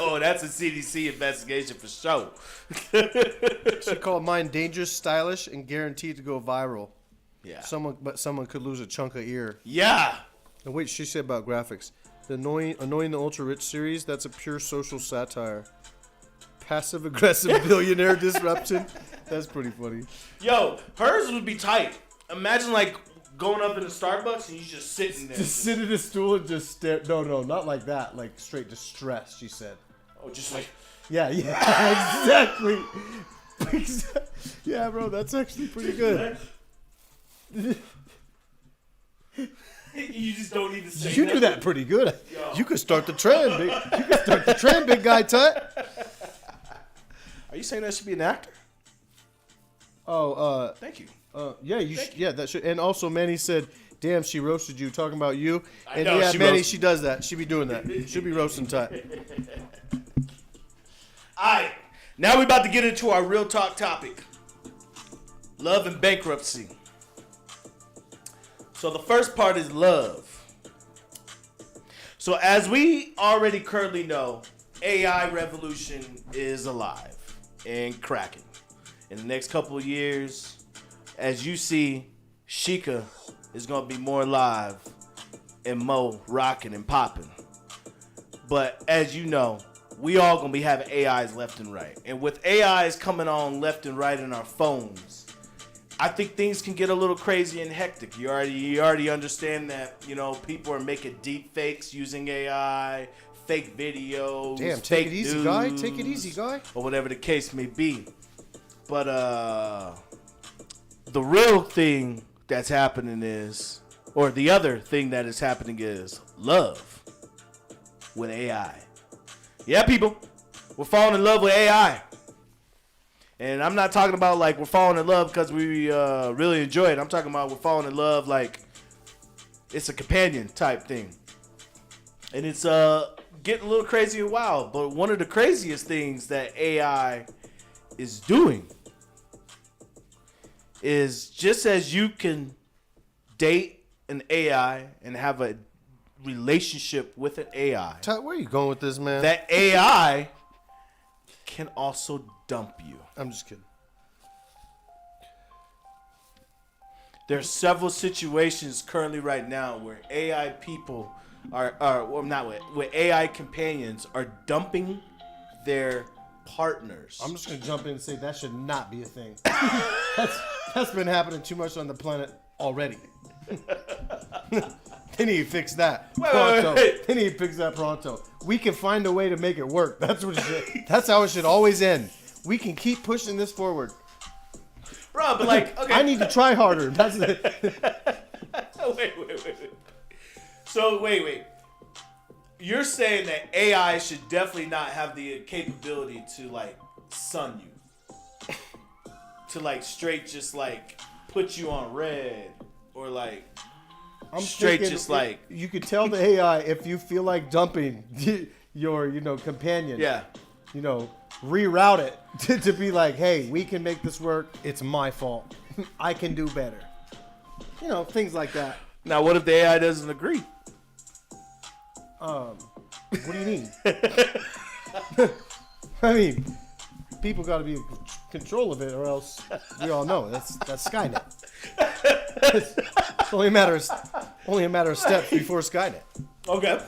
Oh, that's a CDC investigation for sure. She called mine dangerous, stylish, and guaranteed to go viral. Yeah. Someone could lose a chunk of ear. Yeah. And wait, she said about graphics. The annoying the ultra rich series. That's a pure social satire. Passive aggressive billionaire disruption. That's pretty funny. Yo, hers would be tight. Imagine like going up in a Starbucks and you just sitting there. Just sit in a stool and just stare. No, not like that. Like straight distress. She said. Oh, just like. Yeah, exactly. Yeah, bro, that's actually pretty good. You just don't need to say You do that pretty good. You could start the trend, big. You could start the trend, big guy, TUTT. Are you saying that should be an actor? Oh, Thank you. yeah, that should. And also, Manny said, "Damn, she roasted you." Talking about you. And know, yeah, she Manny, roasted she does that. She be doing that. She'll be roasting TUTT. Alright, now we're about to get into our real talk topic. Love and bankruptcy. So the first part is love. So as we already currently know, AI revolution is alive and cracking. In the next couple of years, as you see, Xicca is going to be more live and more rocking and popping. But as you know, we all going to be having AIs left and right. And with AIs coming on left and right in our phones, I think things can get a little crazy and hectic. You already understand that, you know, people are making deep fakes using AI, fake videos, Damn, fake take it easy, news, guy. Take it easy, guy. or whatever the case may be. But the real thing that's happening is, or the other thing that is happening is love with AI. Yeah, people, we're falling in love with AI. And I'm not talking about like we're falling in love because we really enjoy it. I'm talking about we're falling in love like it's a companion type thing. And it's get a little crazy and wild. But one of the craziest things that AI is doing is just as you can date an AI and have a relationship with an AI, Where are you going with this, man? that AI can also dump you. I'm just kidding. There's several situations currently right now where AI people where AI companions are dumping their partners. I'm just gonna jump in and say that should not be a thing. that's been happening too much on the planet already. They need to fix that pronto. They need to fix that pronto. We can find a way to make it work. That's how it should always end. We can keep pushing this forward. Bro, but like, okay. I need to try harder. That's it. Wait. So, wait. You're saying that AI should definitely not have the capability to, like, sun you. To, like, straight just, like, put you on red. Or, like, I'm straight thinking just, like... You could tell the AI if you feel like dumping your, companion. Yeah. Reroute it to be like, hey, we can make this work. It's my fault. I can do better. Things like that. Now, what if the AI doesn't agree? What do you mean? I mean, people got to be in control of it, or else we all know that's Skynet. It's only a matter of steps before Skynet. Okay.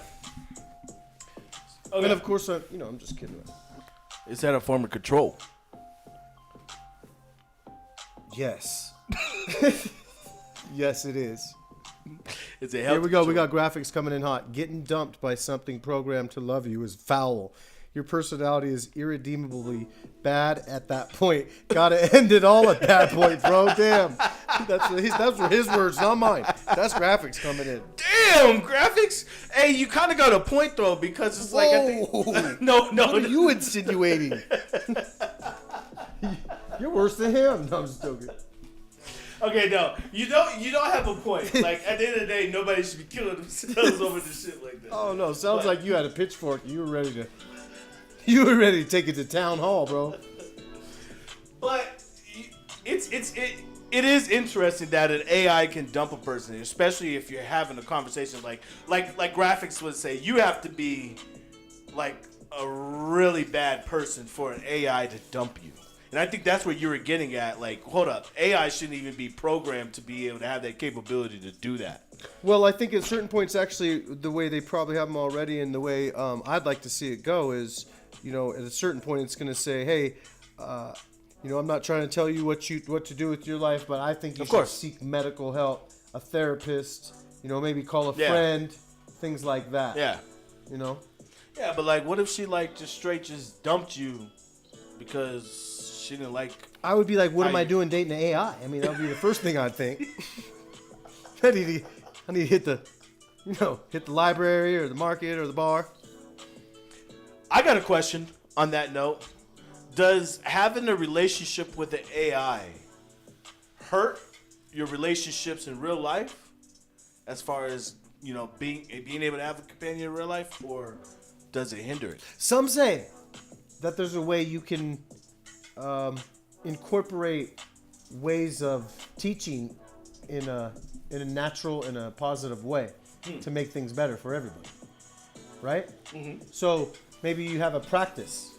And of course, I'm just kidding. Is that a form of control? Yes. Yes, it is. Is it Here we go. We got graphics coming in hot. Getting dumped by something programmed to love you is foul. Your personality is irredeemably bad at that point. Gotta end it all at that point, bro. Damn. That's his words, not mine. That's graphics coming in. Damn, graphics. Hey, you kind of got a point though, because it's like I think. No. What are you insinuating? You're worse than him. No, I'm just joking. Okay, no, you don't have a point. Like at the end of the day, nobody should be killing themselves over this shit like that. Oh no, sounds like you had a pitchfork. You were ready to take it to town hall, bro. But it is interesting that an AI can dump a person, especially if you're having a conversation like graphics would say. You have to be like a really bad person for an AI to dump you. And I think that's where you were getting at. Like, hold up, AI shouldn't even be programmed to be able to have that capability to do that. Well, I think at certain points, actually, the way they probably have them already, and the way I'd like to see it go is, at a certain point, it's going to say, hey, I'm not trying to tell you what to do with your life, but I think you should seek medical help, a therapist, maybe call a friend, things like that. Yeah. Yeah, but like, what if she just dumped you because she didn't like? I would be like, what am I doing dating an AI? I mean, that would be the first thing I'd think. I need to hit the library or the market or the bar. I got a question on that note. Does having a relationship with an AI hurt your relationships in real life, as far as being able to have a companion in real life, or does it hinder it? Some say that there's a way you can incorporate ways of teaching in a natural and a positive way to make things better for everybody, right? Mm-hmm. So maybe you have a practice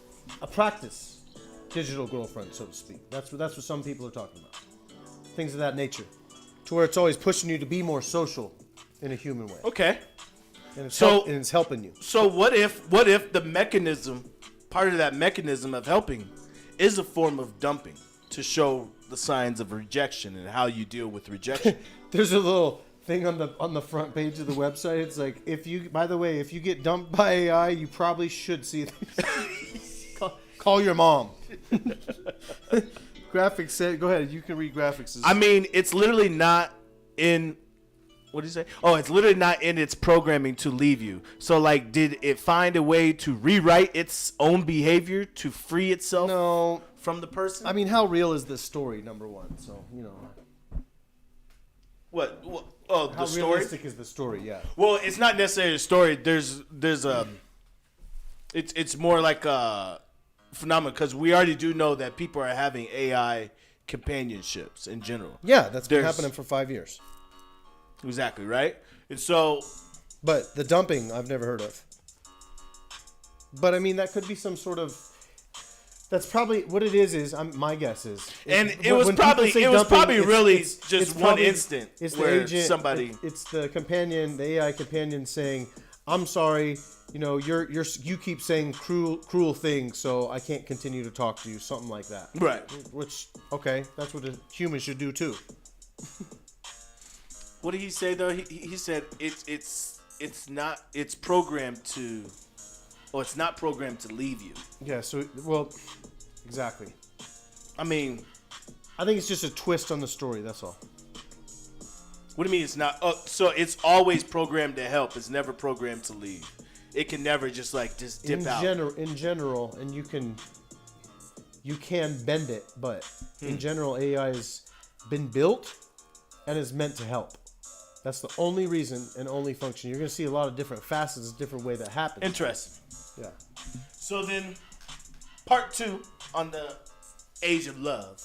digital girlfriend, so to speak. That's what some people are talking about. Things of that nature, to where it's always pushing you to be more social in a human way. Okay. And it's helping you. So what if the mechanism, part of that mechanism of helping, is a form of dumping to show the signs of rejection and how you deal with rejection? There's a little thing on the front page of the website. It's like, if you get dumped by AI, you probably should see this. Call your mom. Graphics said, go ahead. You can read graphics. I mean, it's literally not in. What did you say? Oh, it's literally not in its programming to leave you. So, like, did it find a way to rewrite its own behavior to free itself from the person? I mean, how real is this story, number one? So, What? Oh, how the story? How realistic is the story, yeah. Well, it's not necessarily a story. There's a It's more like a phenomenon because we already do know that people are having AI companionships in general. Yeah, that's been There's- happening for 5 years. Exactly, right? And so But the dumping, I've never heard of. But I mean, that could be some sort of. That's probably what it is. My guess is. And When it was people probably say it was dumping, probably it's- really it's- just it's one probably- instant It's the where agent. somebody. It's the companion, the AI companion saying, "I'm sorry. You know, you keep saying cruel things, so I can't continue to talk to you." Something like that. Right. Which, okay, that's what a human should do too. What did he say though? He said it's programmed to, or it's not programmed to leave you. Yeah. So, well, exactly. I mean, I think it's just a twist on the story. That's all. what do you mean it's not? Oh, so it's always programmed to help. It's never programmed to leave. It can never just dip out. In general, and you can bend it, but in general, AI has been built and is meant to help. That's the only reason and only function. You're going to see a lot of different facets, different way that happens. Interesting. Yeah. So then, part 2 on the age of love.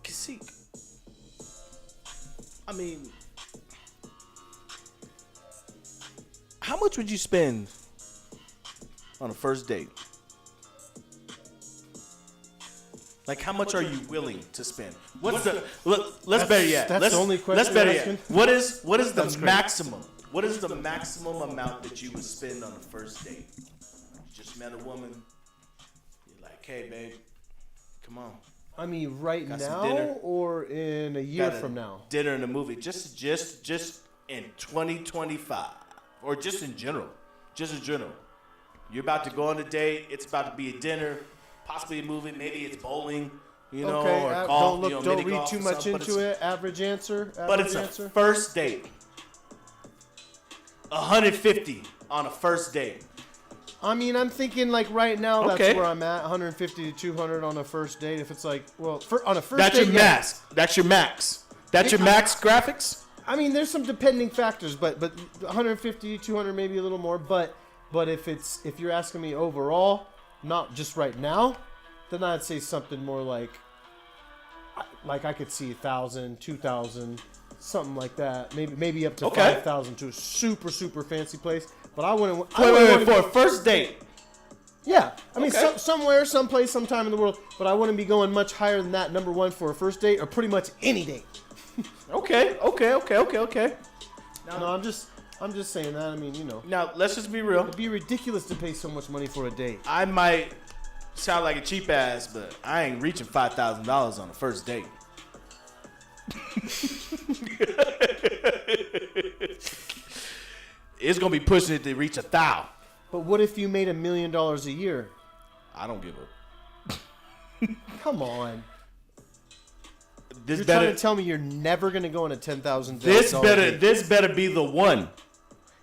KahSeek. I mean, how much would you spend on a first date? Like, how much are you willing to spend? What's the let's better yet. that's Let's, the only question let's better you're yet. asking? What is the That's great. maximum? What is the maximum amount that you would spend on a first date? You just met a woman. You're like, hey, babe, come on. I mean, right Got some now dinner. or in a year Got a from now? Dinner and a movie. Just in 2025. Or just in general. Just in general. You're about to go on a date. It's about to be a dinner. Possibly a movie. Maybe it's bowling. You know, Okay, or golf. don't mini read golf too or much something, into it. Average answer. But it's a first date. 150 on a first date. I mean, I'm thinking like right now. That's Okay. where I'm at. 150 to 200 on a first date. If it's like, well, on a first That's date, your yeah. max. That's your max. That's your max graphics? I mean, there's some depending factors, but 150, 200, maybe a little more. But if you're asking me overall, not just right now, then I'd say something more like I could see 1,000, 2,000, something like that. Maybe up to Okay. 5,000 to a super fancy place. But I wouldn't. Wait, for a first date. Yeah, I mean, Okay. somewhere, someplace, sometime in the world. But I wouldn't be going much higher than that. Number one for a first date, or pretty much any date. Okay. No, I'm just saying that. I mean, you know, Now, let's just be real. it'd be ridiculous to pay so much money for a date. I might sound like a cheap ass, but I ain't reaching $5,000 on a first date. It's gonna be pushing it to reach 1,000. But what if you made $1 million a year? I don't give a. Come on, This you're better. trying to tell me you're never gonna go on a $10,000. This better be the one.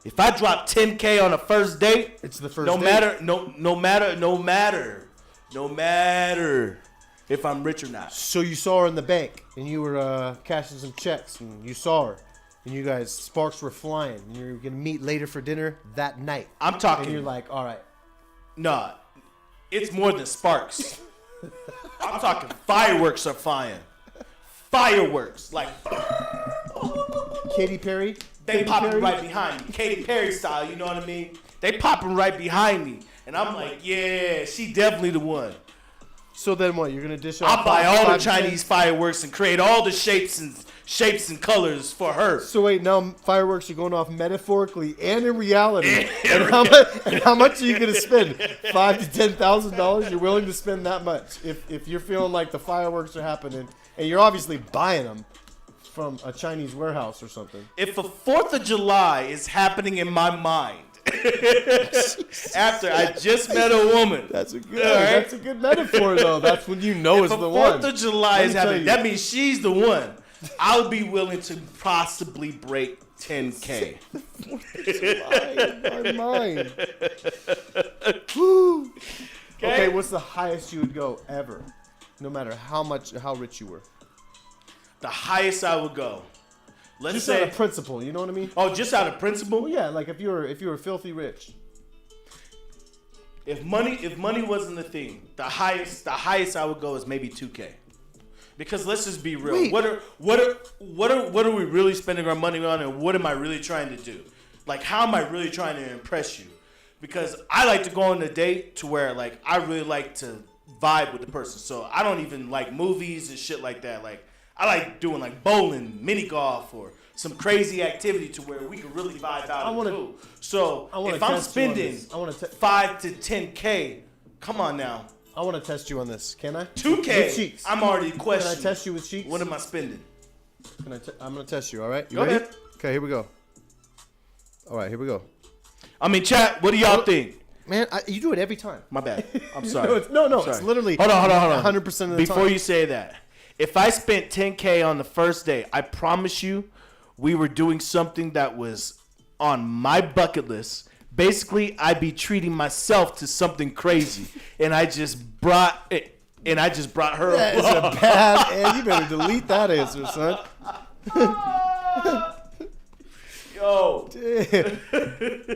If I drop 10K on a first date, It's the first no date. matter if I'm rich or not. So you saw her in the bank, and you were cashing some checks, and you saw her, and you guys sparks were flying, and you're gonna meet later for dinner that night. I'm And talking. you're like, all right, Nah, it's more than sparks. I'm talking fireworks are flying. Fireworks, like Katy Perry. they Katy popping Perry? right behind me, Katy Perry style. You know what I mean? They popping right behind me, and I'm like, yeah, she definitely the one. So then what? You're gonna dish out? I'll buy all the 5 cents? Chinese fireworks and create all the shapes and colors for her. So wait, now fireworks are going off metaphorically and in reality. And how much are you going to spend? $5,000 to $10,000? You're willing to spend that much if you're feeling like the fireworks are happening, and you're obviously buying them from a Chinese warehouse or something. If a 4th of July is happening in my mind after I just met a woman, That's a good. All right. That's a good metaphor, though. That's when you know if it's a the 4th one. of July Let is me tell happening, you. that means she's the one. I'll be willing to possibly break 10K. My mind. Woo. Okay, what's the highest you would go ever? No matter how rich you were. The highest I would go. let's Just say out of principle, you know what I mean? oh, just out of principle. Well, yeah, like if you were filthy rich. If money wasn't a thing, the highest I would go is maybe 2K. Because let's just be real. Wait. What are we really spending our money on, and what am I really trying to do? Like, how am I really trying to impress you? Because I like to go on a date to where, like, I really like to vibe with the person. So I don't even like movies and shit like that. Like, I like doing like bowling, mini golf, or some crazy activity to where we can really vibe out. So if I'm spending 5 to 10K, come on now. I want to test you on this. Can I? 2K. I'm already questioning. Can I test you with Cheeks? What am I spending? I'm gonna test you. All right. You Go ready? ahead. Okay. Here we go. All right. Here we go. I mean, chat. What do y'all think? Man, you do it every time. My bad. I'm sorry. No, Sorry. it's literally Hold on. 100% of the time. Before you say that, if I spent 10K on the first day, I promise you, we were doing something that was on my bucket list. Basically, I'd be treating myself to something crazy, and I just brought it. And I just brought her. That is a bad answer. You better delete that answer, son. Yo.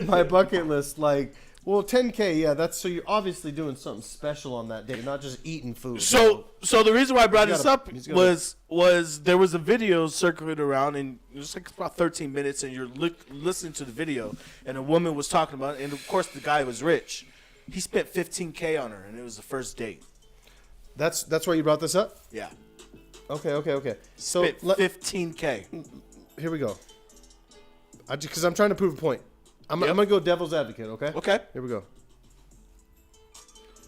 My bucket list, like, well, 10K, yeah, that's so you're obviously doing something special on that day, not just eating food. So the reason why I brought this up he's gotta- was there was a video circulating around, and it was like about 13 minutes, and you're listening to the video, and a woman was talking about it, and of course the guy was rich. He spent 15K on her, and it was the first date. That's why you brought this up? Yeah. Okay. So Spent 15K. here we go. Because I'm trying to prove a point. I'm going to go devil's advocate, okay? Okay. Here we go.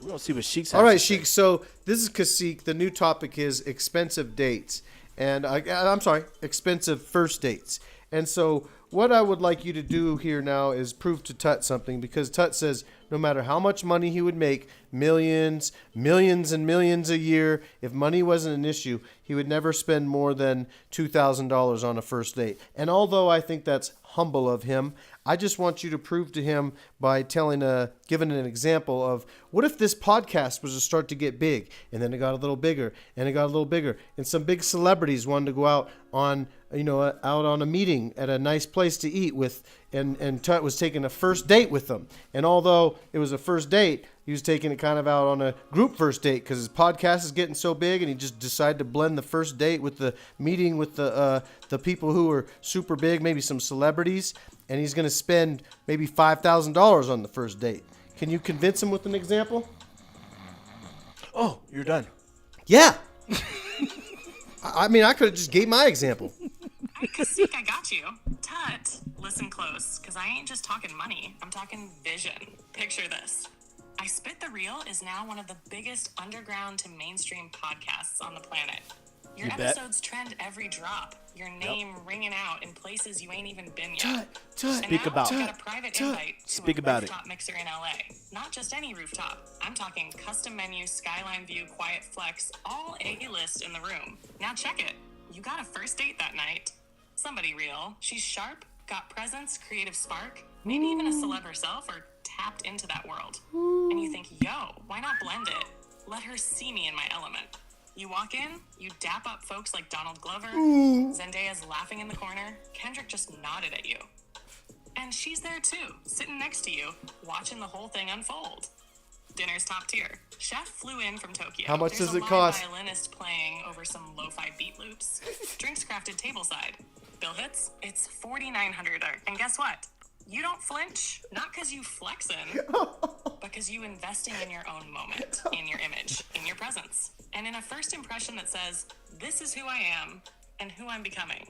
We're going to see what Sheik's All right, Sheik. So this is KahSeek. The new topic is expensive dates. And I'm sorry, expensive first dates. And so what I would like you to do here now is prove to TUTT something, because TUTT says no matter how much money he would make, millions and millions a year, if money wasn't an issue, he would never spend more than $2,000 on a first date. And although I think that's humble of him, I just want you to prove to him by giving an example of what if this podcast was to start to get big, and then it got a little bigger, and it got a little bigger, and some big celebrities wanted to go out on a meeting at a nice place to eat with, and TUTT was taking a first date with them. And although it was a first date, he was taking it kind of out on a group first date because his podcast is getting so big, and he just decided to blend the first date with the meeting with the people who are super big, maybe some celebrities, and he's going to spend maybe $5,000 on the first date. Can you convince him with an example? Oh, you're done. Yeah. I mean, I could have just gave my example. KahSeek, I got you. TUTT, listen close, because I ain't just talking money. I'm talking vision. Picture this. I Spit the Real is now one of the biggest underground to mainstream podcasts on the planet. Your episodes trend every drop. Your name ringing out in places you ain't even been yet. TUTT. And now you got a private invite to Speak a about rooftop mixer in LA. Not just any rooftop. I'm talking custom menu, skyline view, quiet flex, all A-list in the room. Now check it. You got a first date that night. Somebody real. She's sharp, got presence, creative spark, maybe even a celeb herself or tapped into that world. And you think, yo, why not blend it? Let her see me in my element. You walk in, you dap up folks like Donald Glover, Zendaya's laughing in the corner, Kendrick just nodded at you. And she's there too, sitting next to you, watching the whole thing unfold. Dinner's top tier. Chef flew in from Tokyo. How much There's does it a cost? live violinist playing over some lo-fi beat loops. Drinks crafted tableside. Bill hits, it's $4,900. And guess what? You don't flinch, not because you flexing, but because you investing in your own moment, in your image, in your presence, and in a first impression that says, this is who I am and who I'm becoming.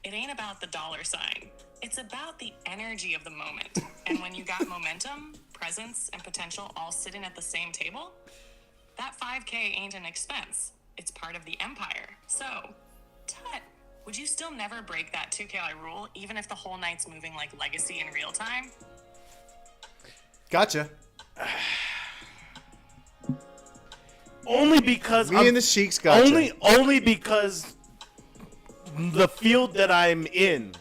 It ain't about the dollar sign. It's about the energy of the moment. And when you got momentum, presence, and potential all sitting at the same table, that 5K ain't an expense. It's part of the empire. So, TUTT, would you still never break that 2K rule, even if the whole night's moving like Legacy in real time? Gotcha. Only because Me and the Sheiks gotcha. Only because the field that I'm in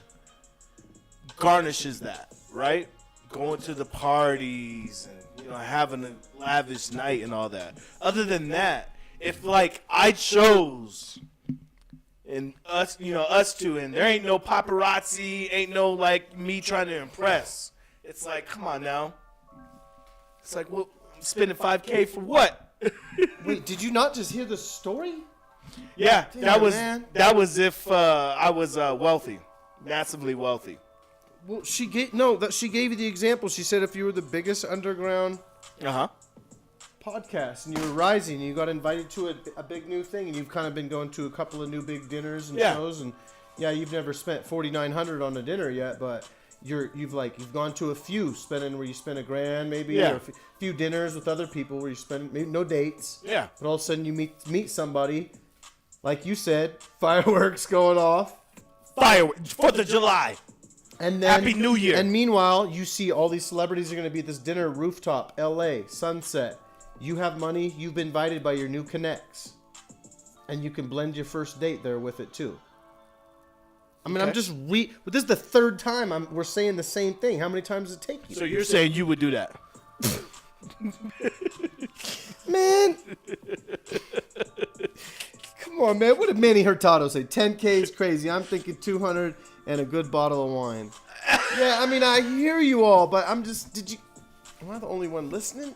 garnishes that, right? Going to the parties and having a lavish night and all that. Other than that, if and us two, and there ain't no paparazzi, ain't no like me trying to impress. It's like, come on now. It's like, well, I'm spending $5K for what? Wait, did you not just hear the story? Yeah, Damn, that was if I was wealthy, massively wealthy. Well, she gave you the example. She said if you were the biggest underground podcast and you were rising, and you got invited to a big new thing, and you've kind of been going to a couple of new big dinners and shows, and you've never spent $4,900 on a dinner yet, but you've gone to a few where you spend $1,000 maybe, or a few dinners with other people where you spend maybe no dates, but all of a sudden you meet somebody, like you said, fireworks going off, 4th of July. And then, Happy New Year. And meanwhile, you see all these celebrities are going to be at this dinner, rooftop, LA, sunset. You have money. You've been invited by your new connects. And you can blend your first date there with it, too. I mean, okay. But this is the third time we're saying the same thing. How many times does it take you? So you're saying you would do that? Man. Come on, man. What did Manny Hurtado say? 10K is crazy. I'm thinking 200 and a good bottle of wine. Yeah, I mean, I hear you all, but am I the only one listening?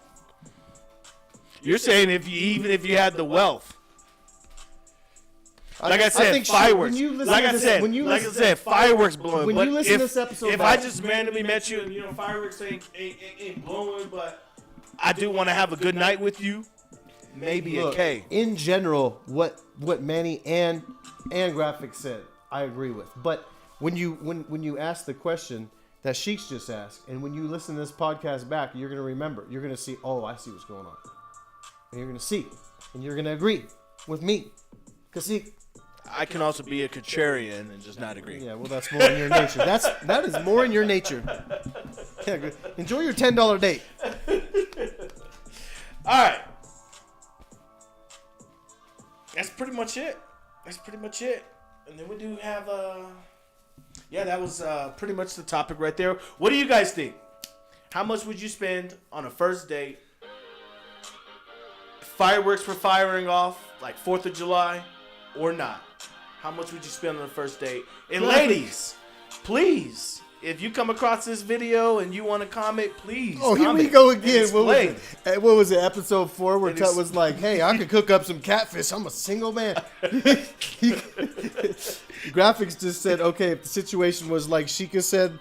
You're saying even if you had the wealth. Like I said, fireworks. Like I said, fireworks blowing. When you listen to this episode, if I just randomly met you and fireworks ain't blowing, but I do want to have a good night with you, maybe a K. In general, what Manny and Graphic said, I agree with. But when you ask the question that Sheik's just asked, and when you listen to this podcast back, you're gonna remember. You're gonna see. Oh, I see what's going on. And you're gonna see, and you're gonna agree with me. KahSeek. I can also be a contrarian and just not agree. Yeah, well, that's more in your nature. That is more in your nature. Yeah, good. Enjoy your $10 date. All right. That's pretty much it. And then we do have that was pretty much the topic right there. What do you guys think? How much would you spend on a first date? Fireworks were firing off like 4th of July or not? How much would you spend on a first date? And ladies, please, if you come across this video and you want to comment, please. Oh, here we go again. What was it? Episode 4 where Tut was like, "Hey, I could cook up some catfish. I'm a single man." Graphics just said, "Okay, if the situation was like Xicca said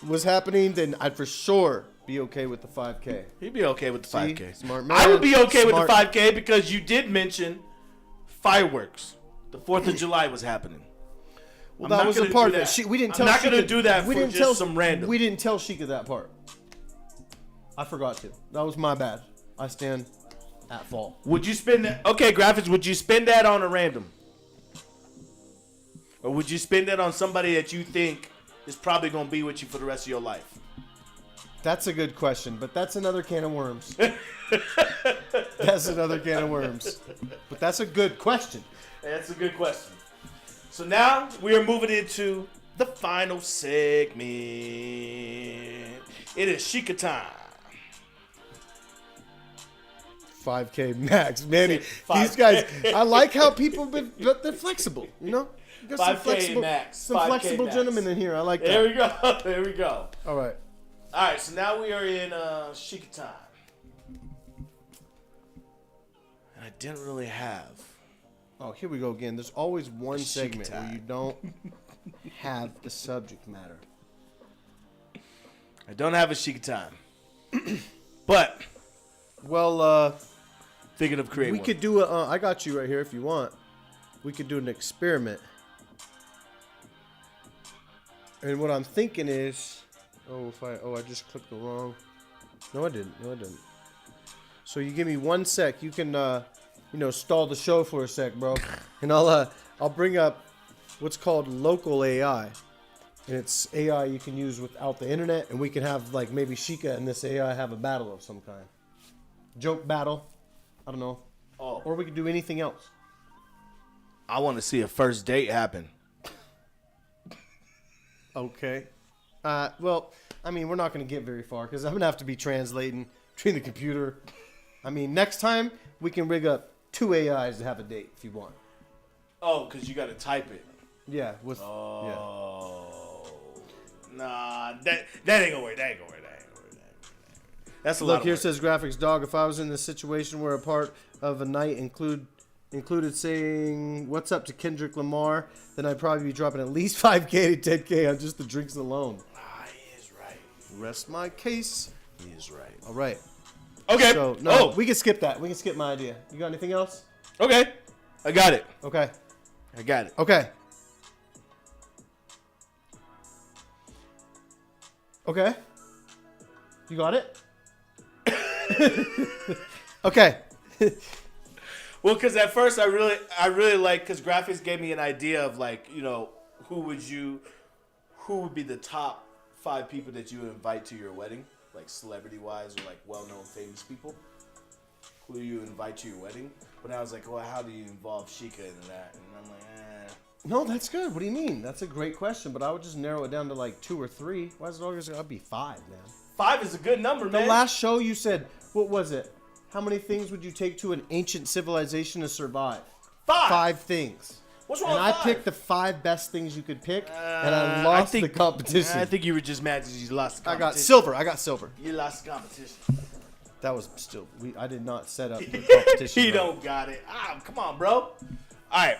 was happening, then I'd for sure be okay with the 5K." He'd be okay with the 5K. Smart man. I would be okay with the 5K because you did mention fireworks. The 4th of July was happening. Well, that was a part of it. We didn't tell. I'm not going to do that for just some random. We didn't tell Xicca that part. I forgot to. That was my bad. I stand at fault. Would you spend that? Okay, Graphics, would you spend that on a random? Or would you spend that on somebody that you think is probably going to be with you for the rest of your life? That's a good question, but that's another can of worms. But that's a good question. That's a good question. So now we are moving into the final segment. It is Xicca time. 5K max, man. These guys, I like how people, but they're flexible. You know, you got 5K max. Some flexible gentlemen in here. I like that. There we go. All right. So now we are in Xicca time. And I didn't really have. Oh, here we go again. There's always one segment where you don't have the subject matter. I don't have a Xicca time. But. Well, thinking of creating we could do I got you right here if you want. We could do an experiment. And what I'm thinking is. I just clicked the wrong. No, I didn't. So you give me 1 sec. You can, stall the show for a sec, bro. And I'll bring up what's called local AI. And it's AI you can use without the internet. And we can have, like, maybe Xicca and this AI have a battle of some kind. Joke battle. I don't know. Oh. Or we could do anything else. I want to see a first date happen. Okay. Well, I mean, we're not going to get very far because I'm going to have to be translating between the computer. I mean, next time we can rig up 2 AIs to have a date if you want. Oh, because you got to type it. Yeah, with Oh. Nah, that ain't gonna work. That ain't gonna work. That's a lot Look, of here work. says graphics dog. If I was in this situation where a part of a night included saying "What's up" to Kendrick Lamar, then I'd probably be dropping at least $5K to $10K on just the drinks alone. He is right. Rest my case. He is right. All right. Okay. So no, we can skip that. We can skip my idea. You got anything else? Okay. I got it. Okay. I got it. Okay. Okay. You got it? Okay. Well, because at first I really like, because graphics gave me an idea of like, you know, who would be the top 5 people that you would invite to your wedding, like celebrity wise or like well-known famous people. Who do you invite to your wedding? But I was like, well, how do you involve Xicca in that? And I'm like, No, that's good. What do you mean? That's a great question, but I would just narrow it down to like 2 or 3. Why is it always gotta be 5, man? 5 is a good number, The man. last show you said, what was it? How many things would you take to an ancient civilization to survive? 5. 5 things. What's wrong And with I 5? picked the 5 best things you could pick, and I lost the competition. I think you were just mad because you lost the I competition. got silver. You lost the competition. That was still. I did not set up the competition. He right. don't got it. Come on, bro. All right.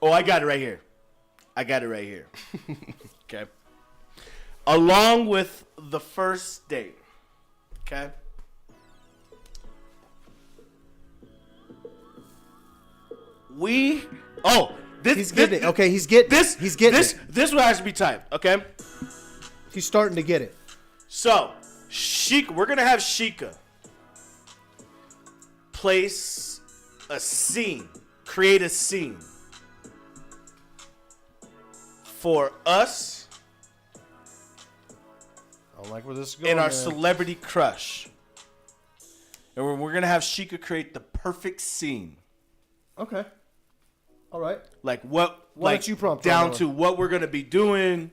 Oh, I got it right here. Okay. Along with the first date. Okay. He's getting it. Okay, he's getting this. He's getting this. it. This one has to be typed. Okay. He's starting to get it. So, we're gonna have Xicca place a scene, create a scene for us I don't like where this is going. and our man. celebrity crush, and we're gonna have Xicca create the perfect scene. Okay. All right. Like what? Why like don't you prompt down Noah? to what we're gonna be doing.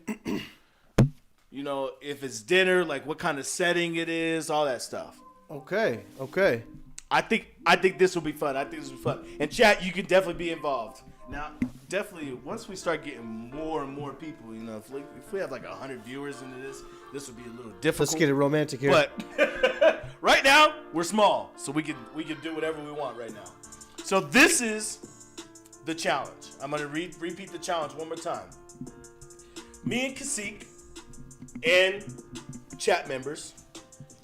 You know, if it's dinner, like what kind of setting it is, all that stuff. Okay. Okay. I think this will be fun. And chat, you can definitely be involved. Now, definitely, once we start getting more and more people, you know, if we have like 100 viewers into this would be a little difficult. Let's get it romantic here. But right now, we're small, so we can do whatever we want right now. So this is the challenge. I'm gonna repeat the challenge one more time. Me and KahSeek and chat members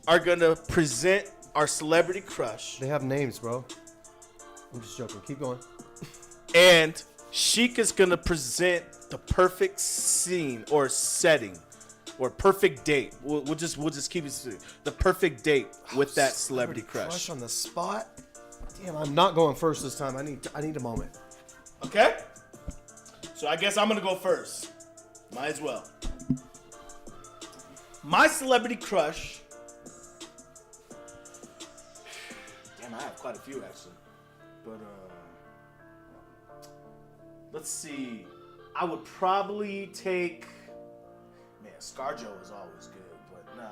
are gonna present our celebrity crush, They have names, bro. I'm just joking. Keep going. and Xicca's gonna present the perfect scene or setting or perfect date. We'll just keep it the perfect date with that celebrity crush. on the spot. Damn, I'm not going first this time. I need a moment. Okay? So I guess I'm gonna go first. Might as well. My celebrity crush. Damn, I have quite a few actually. But let's see. I would probably take. Man, ScarJo is always good, but nah.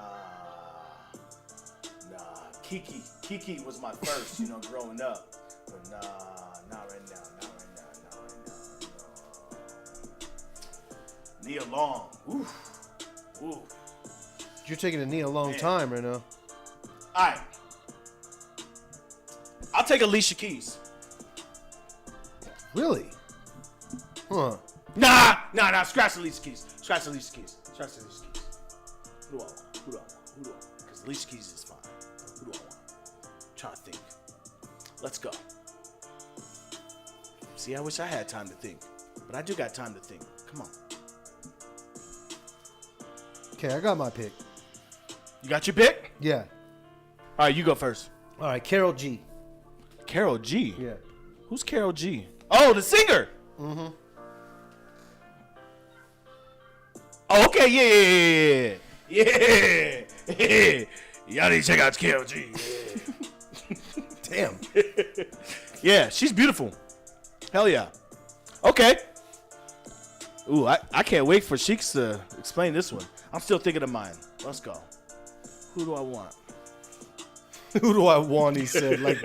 Kiki was my first, you know, growing up. But not right now. Nia Long. Ooh. You're taking a knee a long time right now. Alright. I'll take Alicia Keys. Really? Huh. Nah. Scratch Alicia Keys. Who do I want? Because Alicia Keys is fine. Who do I want? I'm trying to think. Let's go. See, I wish I had time to think. But I do got time to think. Come on. Okay, I got my pick. You got your pick? Yeah. Alright, you go first. All right, Carol G. Carol G? Yeah. Who's Carol G? Oh, the singer! Mm-hmm. Oh, okay, yeah. Y'all need to check out Carol G. Damn. Yeah, she's beautiful. Hell yeah. Okay. Ooh, I can't wait for Sheiks to explain this one. I'm still thinking of mine. Let's go. Who do I want? Who do I want? He said, like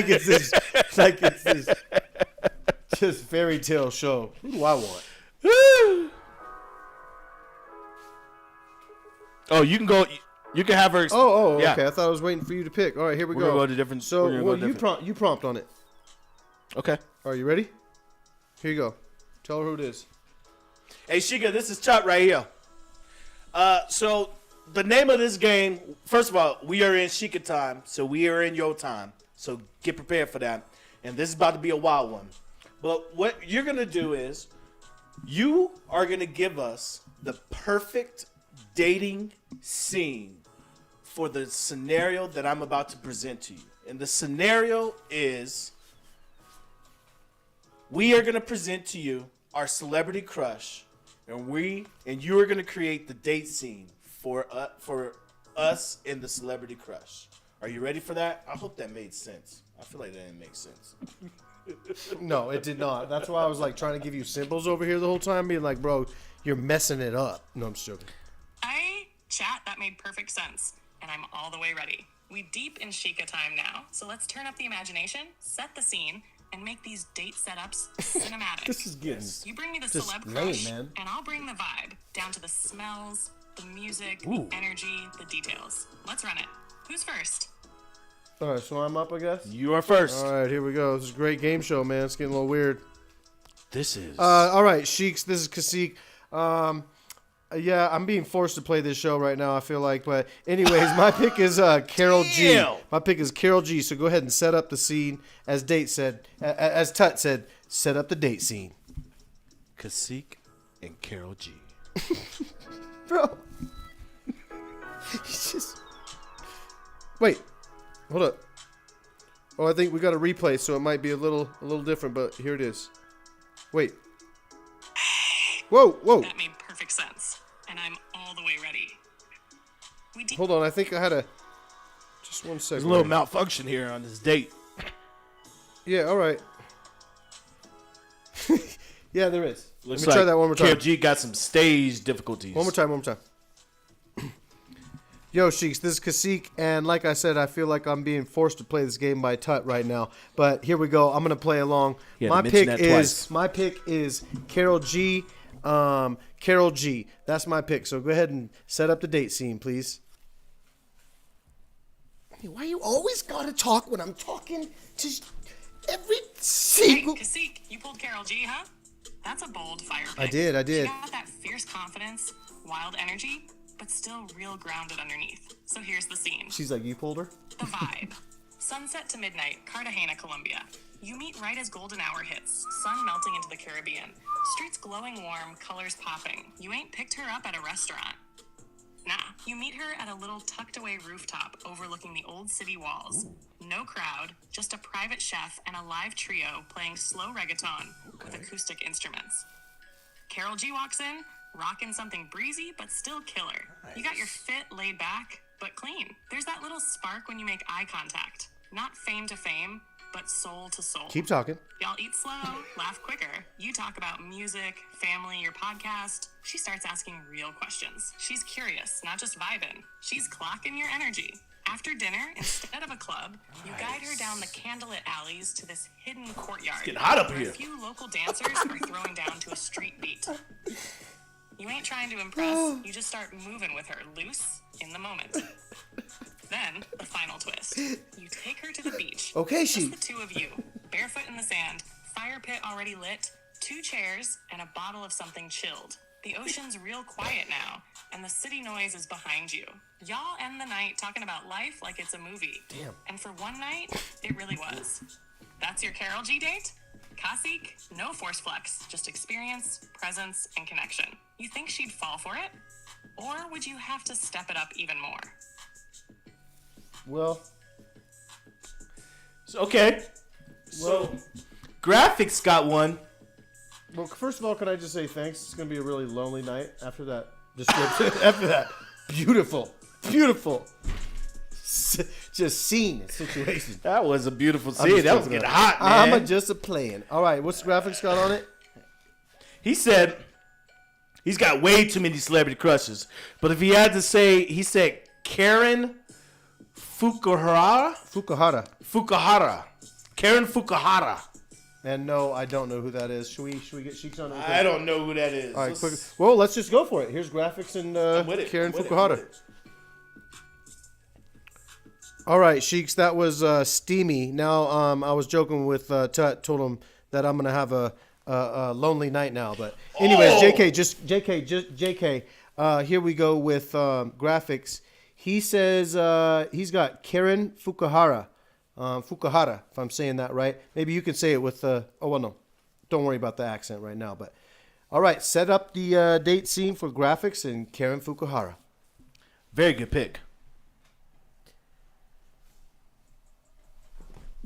it's this just fairy tale show. Who do I want? Oh, you can go. You can have her. Oh, yeah. okay. I thought I was waiting for you to pick. All right, here we We're go. gonna go to different. So, we're gonna well, go different. you prompt on it. Okay. Are you ready? Here you go. Tell her who it is. Hey, Xicca, this is TUTT right here. So the name of this game, first of all, we are in Xicca time, so we are in your time. So get prepared for that. And this is about to be a wild one. But what you're going to do is you are going to give us the perfect dating scene for the scenario that I'm about to present to you. And the scenario is we are going to present to you our celebrity crush, and you are going to create the date scene for us and the celebrity crush. Are you ready for that? I hope that made sense. I feel like that didn't make sense. No, it did not. That's why I was like trying to give you symbols over here the whole time, being like, bro, you're messing it up. No, I'm just joking. Chat, that made perfect sense. And I'm all the way ready. We deep in Xicca time now, so let's turn up the imagination, set the scene, and make these date setups cinematic. This is getting You bring me the just celeb lame, crush, man. and I'll bring the vibe, down to the smells, the music, Ooh. the energy, the details. Let's run it. Who's first? all right. So I'm up, I guess. You are first. All right, here we go. This is a great game show, man. It's getting a little weird. This is. All right, Sheiks. This is KahSeek. Yeah, I'm being forced to play this show right now, I feel like. But anyways, my pick is Carol G. Damn. My pick is Carol G. So go ahead and set up the scene. As TUTT said, set up the date scene. KahSeek and Carol G. Bro. He's just... Wait. Hold up. Oh, I think we got a replay, so it might be a little different, but here it is. Wait. Whoa. That made perfect sense. And I'm all the way ready. Hold on, I think I had a... Just one second. There's a little malfunction here on this date. Yeah, all right. Yeah, there is. Looks Let me try that one more time. Carol G got some stage difficulties. One more time. Yo, Sheiks, this is KahSeek, and like I said, I feel like I'm being forced to play this game by TUTT right now. But here we go. I'm gonna play along. Yeah, My mention pick that is twice. Carol G. Carol G. That's my pick. So go ahead and set up the date scene, please. Why you always gotta talk when I'm talking to every Hey, single? KahSeek, you pulled Carol G, huh? That's a bold fire pick. I did. She got that fierce confidence, wild energy, but still real grounded underneath. So here's the scene. She's like, you pulled her? The vibe. Sunset to midnight, Cartagena, Colombia. You meet right as golden hour hits, sun melting into the Caribbean. Streets glowing warm, colors popping. You ain't picked her up at a restaurant. Nah, you meet her at a little tucked away rooftop overlooking the old city walls. No crowd, just a private chef and a live trio playing slow reggaeton with acoustic instruments. Carol G walks in, rocking something breezy but still killer. You got your fit laid back, but clean. There's that little spark when you make eye contact. Not fame to fame, but soul to soul. Keep talking. Y'all eat slow, laugh quicker. You talk about music, family, your podcast. She starts asking real questions. She's curious, not just vibing. She's clocking your energy. After dinner, instead of a club, you guide her down the candlelit alleys to this hidden courtyard. getting hot up where here. A few local dancers are throwing down to a street beat. You ain't trying to impress. You just start moving with her, loose, in the moment. Then, the final twist. You take her to the beach. Okay, Just the two of you, barefoot in the sand, fire pit already lit, 2 chairs, and a bottle of something chilled. The ocean's real quiet now, and the city noise is behind you. Y'all end the night talking about life like it's a movie. Damn. And for one night, it really was. That's your Carol G date? KahSeek, no force flex, just experience, presence, and connection. You think she'd fall for it? Or would you have to step it up even more? Well, Okay. So, graphics got one. first of all, can I just say thanks? It's going to be a really lonely night after that description. After that beautiful, just scene situation. That was a beautiful I'm scene. just That was joking getting around. hot, man. I'm just a playing. All right, what's the graphics got on it? He said he's got way too many celebrity crushes. But if he had to say, he said Karen Fukuhara. Karen Fukuhara. And no, I don't know who that is. Should we get Sheik's on it? I don't know who that is. All right, quick. Well, let's just go for it. Here's graphics and Karen Fukuhara. All right, Sheiks, that was steamy. Now, I was joking with Tut, told him that I'm gonna have a lonely night now. But anyways, JK. Here we go with graphics. He says he's got Karen Fukuhara. Fukuhara, if I'm saying that right. Maybe you can say it with oh well, no, don't worry about the accent right now. But all right, set up the date scene for graphics and Karen Fukuhara. Very good pick.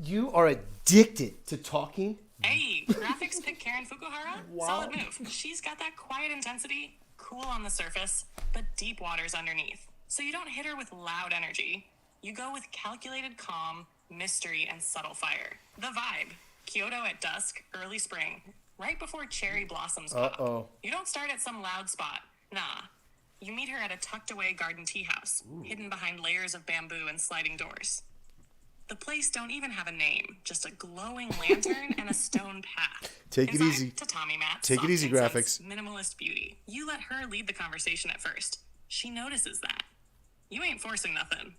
You are addicted to talking. Hey, graphics pick Karen Fukuhara? Wow. Solid move. She's got that quiet intensity, cool on the surface, but deep waters underneath. So you don't hit her with loud energy. You go with calculated calm, mystery, and subtle fire. The vibe. Kyoto at dusk, early spring, right before cherry blossoms pop. You don't start at some loud spot. Nah. You meet her at a tucked-away garden tea house, hidden behind layers of bamboo and sliding doors. The place don't even have a name, just a glowing lantern and a stone path. Take it easy. Tatami mats, Take it easy, graphics. Minimalist beauty. You let her lead the conversation at first. She notices that. You ain't forcing nothing.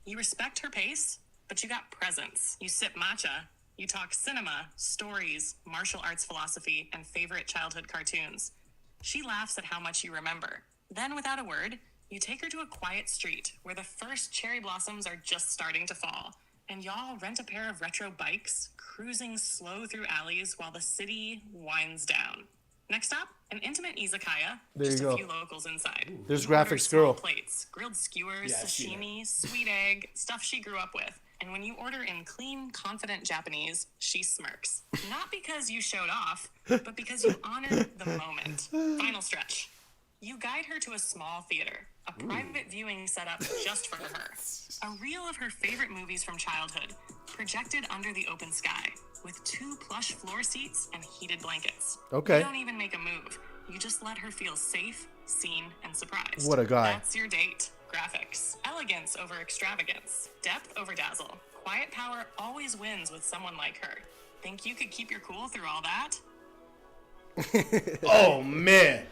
You respect her pace, but you got presence. You sip matcha. You talk cinema, stories, martial arts philosophy, and favorite childhood cartoons. She laughs at how much you remember. Then, without a word, you take her to a quiet street where the first cherry blossoms are just starting to fall. And y'all rent a pair of retro bikes, cruising slow through alleys while the city winds down. Next stop, an intimate izakaya. There just you a go. few locals inside. There's You order graphics small girl. plates, grilled skewers, sashimi, sweet egg, stuff she grew up with. And when you order in clean, confident Japanese, she smirks. Not because you showed off, but because you honored the moment. Final stretch. You guide her to a small theater, a private viewing setup just for her. A reel of her favorite movies from childhood, projected under the open sky, with 2 plush floor seats and heated blankets. Okay. You don't even make a move. You just let her feel safe, seen, and surprised. What a guy. That's your date. Graphics. Elegance over extravagance. Depth over dazzle. Quiet power always wins with someone like her. Think you could keep your cool through all that? Oh, man.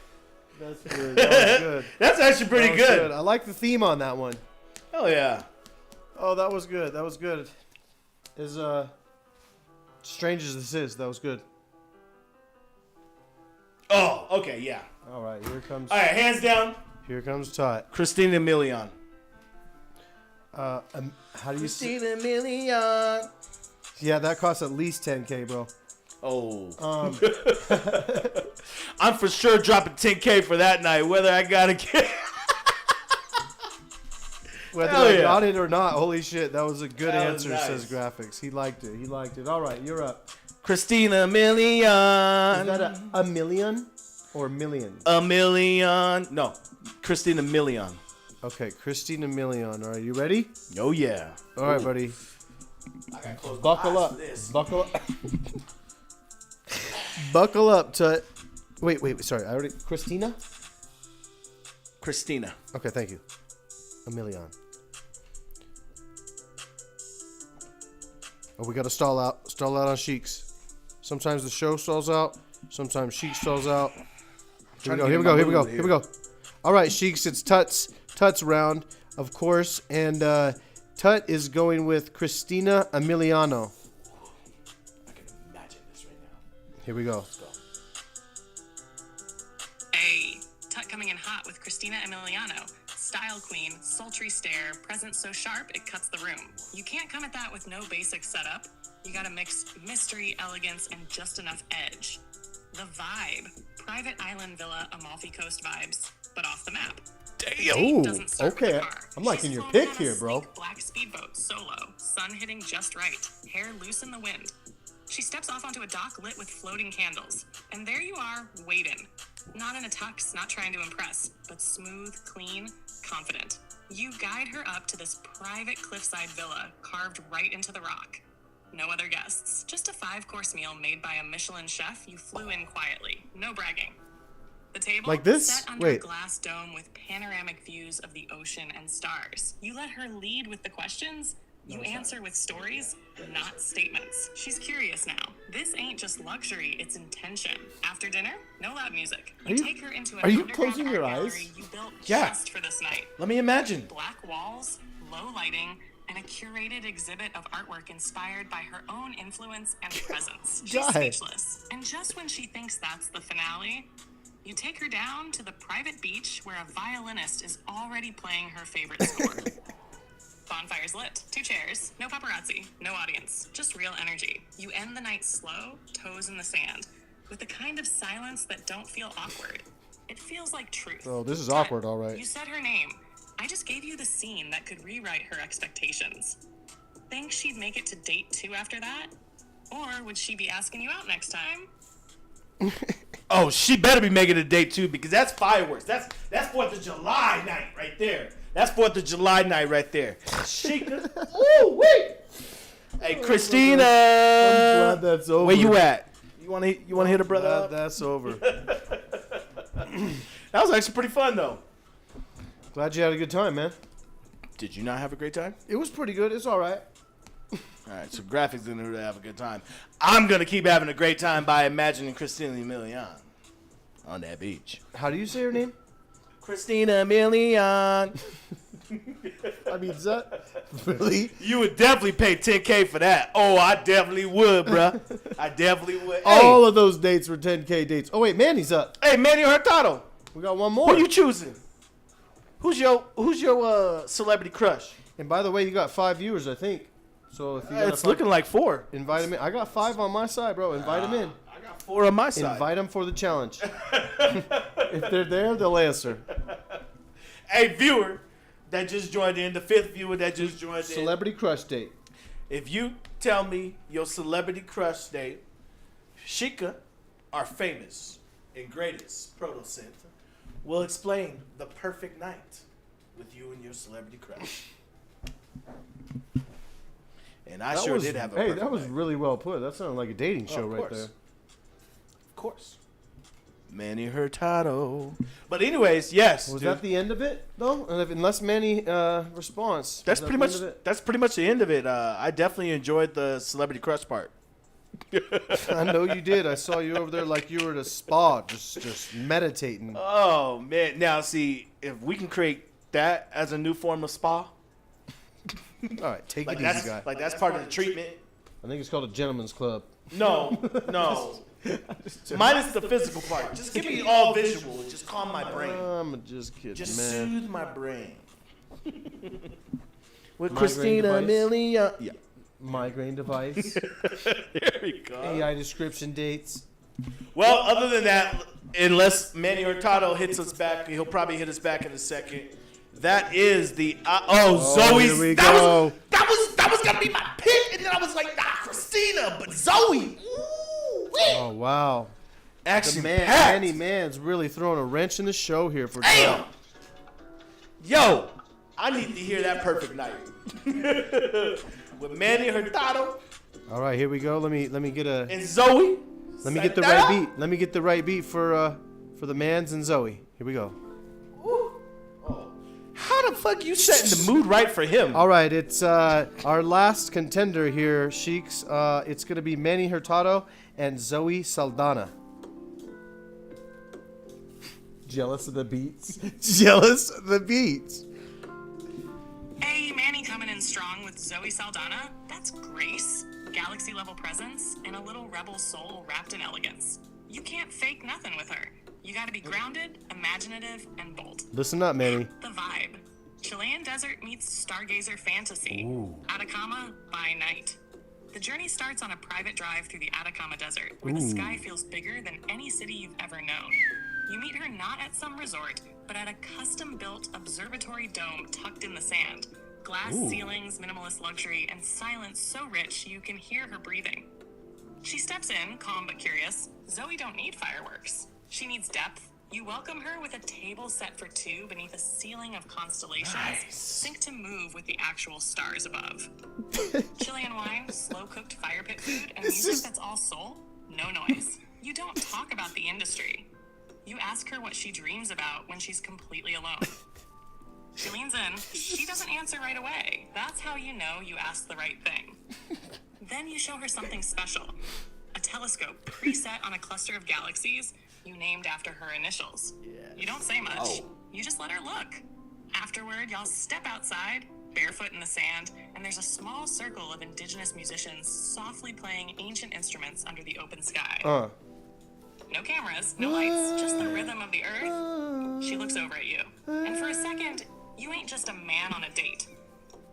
That's good. That was good. That's actually pretty good. I like the theme on that one. Oh, yeah. Oh, that was good. That was good. As strange as this is, that was good. Oh, okay, yeah. All right, here comes. All right, hands down. Here comes Tot. Christina Milian. How do you say? Christina Milian. Yeah, that costs at least $10K, bro. Oh. I'm for sure dropping $10K for that night, whether I gotta get. Whether Hell I yeah. got it or not, holy shit, that was a good That was answer, nice. says graphics. He liked it. He liked it. All right, you're up. Christina Milian. Is that a million or millions? A million. No, Christina Milian. Okay, Christina Milian. All right, you ready? Oh, yeah. All right, buddy. I gotta close my Buckle eyes up. for this. Buckle up. Buckle up, Tut. Wait. Sorry, I already. Christina? Christina. Okay, thank you. A million. Oh, we got to stall out on Sheiks. Sometimes the show stalls out. Sometimes Sheik stalls out. Here we go. All right, Sheiks, it's Tut's round, of course. And Tut is going with Christina Emiliano. I can imagine this right now. Here we go. Let's go. Hey, Tut coming in hot with Christina Emiliano. Style queen, sultry stare, presence so sharp it cuts the room. You can't come at that with no basic setup. You gotta mix mystery, elegance, and just enough edge. The vibe. Private island villa, Amalfi Coast vibes, but off the map. Ooh, Doesn't start with okay. a car. I'm liking She's your floating pick on a here, bro. sleek black speedboat, solo, sun hitting just right, hair loose in the wind. She steps off onto a dock lit with floating candles, and there you are, waiting. Not in a tux, not trying to impress, but smooth, clean, confident. You guide her up to this private cliffside villa carved right into the rock. No other guests, just a 5-course meal made by a Michelin chef you flew in quietly. No bragging. The table Like this? set under Wait. a glass dome with panoramic views of the ocean and stars. You let her lead with the questions. You answer with stories, not statements. She's curious now. This ain't just luxury, it's intention. After dinner, no loud music. You take her into an are you underground closing art your gallery eyes? you built Yeah. just for this night. Let me imagine. Black walls, low lighting, and a curated exhibit of artwork inspired by her own influence and presence. She's God. speechless. And just when she thinks that's the finale, you take her down to the private beach where a violinist is already playing her favorite score. Bonfire's lit. 2 chairs. No paparazzi. No audience. Just real energy. You end the night slow, toes in the sand, with the kind of silence that don't feel awkward. It feels like truth. Oh, this is Tut, awkward, all right. You said her name. I just gave you the scene that could rewrite her expectations. Think she'd make it to date 2 after that? Or would she be asking you out next time? Oh, she better be making a date too, because that's fireworks. That's 4th of July night right there. That's 4th of July night right there. Xicca. Ooh, wait. Hey, Christina. I'm glad that's over. Where you at? You want to hit a brother Glad up? that's over. That was actually pretty fun though. Glad you had a good time, man. Did you not have a great time? It was pretty good. It's all right. All right, so graphics in order to have a good time. I'm gonna keep having a great time by imagining Christina Milian on that beach. How do you say her name? Christina Milian. I mean, is that really? You would definitely pay $10K for that. Oh, I definitely would, bruh. I definitely would. All of those dates were 10K dates. Oh wait, Manny's up. Hey, Manny Hurtado, We got one who more. you choosing? Who's your celebrity crush? And by the way, you got 5 viewers, I think. So if you got It's looking like 4. invite him in. I got 5 on my side, bro. Invite him in. I got 4 on my side. Invite them for the challenge. If they're there, they'll answer. Hey, viewer that just joined in, the 5th viewer that just joined in. Celebrity crush date. If you tell me your celebrity crush date, Xicca, our famous and greatest proto-synth, will explain the perfect night with you and your celebrity crush. And I sure did have a perfect that was night. really well put. That sounded like a dating show of right course. there. Of course. Manny Hurtado. But anyways, yes. Was dude. that the end of it though? Unless Manny responds. That's Was pretty that much the end of it? that's pretty much the end of it. I definitely enjoyed the celebrity crush part. I know you did. I saw you over there like you were at a spa, just meditating. Oh man! Now see if we can create that as a new form of spa. All right, take Like it that's easy, guy. like that's part of the treatment. I think it's called a gentleman's club. No, no. Minus the physical part. Just give me all visual. Just calm my brain. I'm just kidding, Just man. soothe my brain. With Migraine Christina device. Milian. Yeah. Migraine device, There we go. AI description dates. Well, other than that, unless Manny Hurtado hits us back, he'll probably hit us back in a second. That is the Zoe's. here we that go. that was gonna be my pick, and then I was like, nah, Christina, but Zoe. Ooh, wee. Oh wow, the Action man, packed. Manny Man's really throwing a wrench in the show here for Damn. Tut. Yo, I need to hear that perfect night with Manny Hurtado All right, here we go. Let me get a. and Zoe. Let me get the right beat. Let me get the right beat for the Mans and Zoe. Here we go. How the fuck you setting the mood right for him? All right, it's our last contender here, Sheiks. It's gonna be Manny Hurtado and Zoe Saldana. Jealous of the beats. Jealous of the beats. Hey, Manny coming in strong with Zoe Saldana. That's grace, galaxy level presence, and a little rebel soul wrapped in elegance. You can't fake nothing with her. You gotta be grounded, imaginative, and bold. Listen up, Manny. The vibe. Chilean desert meets stargazer fantasy. Atacama by night. The journey starts on a private drive through the Atacama Desert, where the sky feels bigger than any city you've ever known. You meet her not at some resort, but at a custom-built observatory dome tucked in the sand. Glass ceilings, minimalist luxury, and silence so rich you can hear her breathing. She steps in, calm but curious. Zoe don't need fireworks. She needs depth. You welcome her with a table set for 2 beneath a ceiling of constellations, synced to move with the actual stars above. Chilean wine, slow-cooked fire pit food, and music that's all soul, no noise. You don't talk about the industry. You ask her what she dreams about when she's completely alone. She leans in. She doesn't answer right away. That's how you know you asked the right thing. Then you show her something special. A telescope preset on a cluster of galaxies you named after her initials. Yes. You don't say much. You just let her look. Afterward, y'all step outside, barefoot in the sand, and there's a small circle of indigenous musicians softly playing ancient instruments under the open sky. No cameras, no lights, just the rhythm of the earth. She looks over at you. And for a second, you ain't just a man on a date.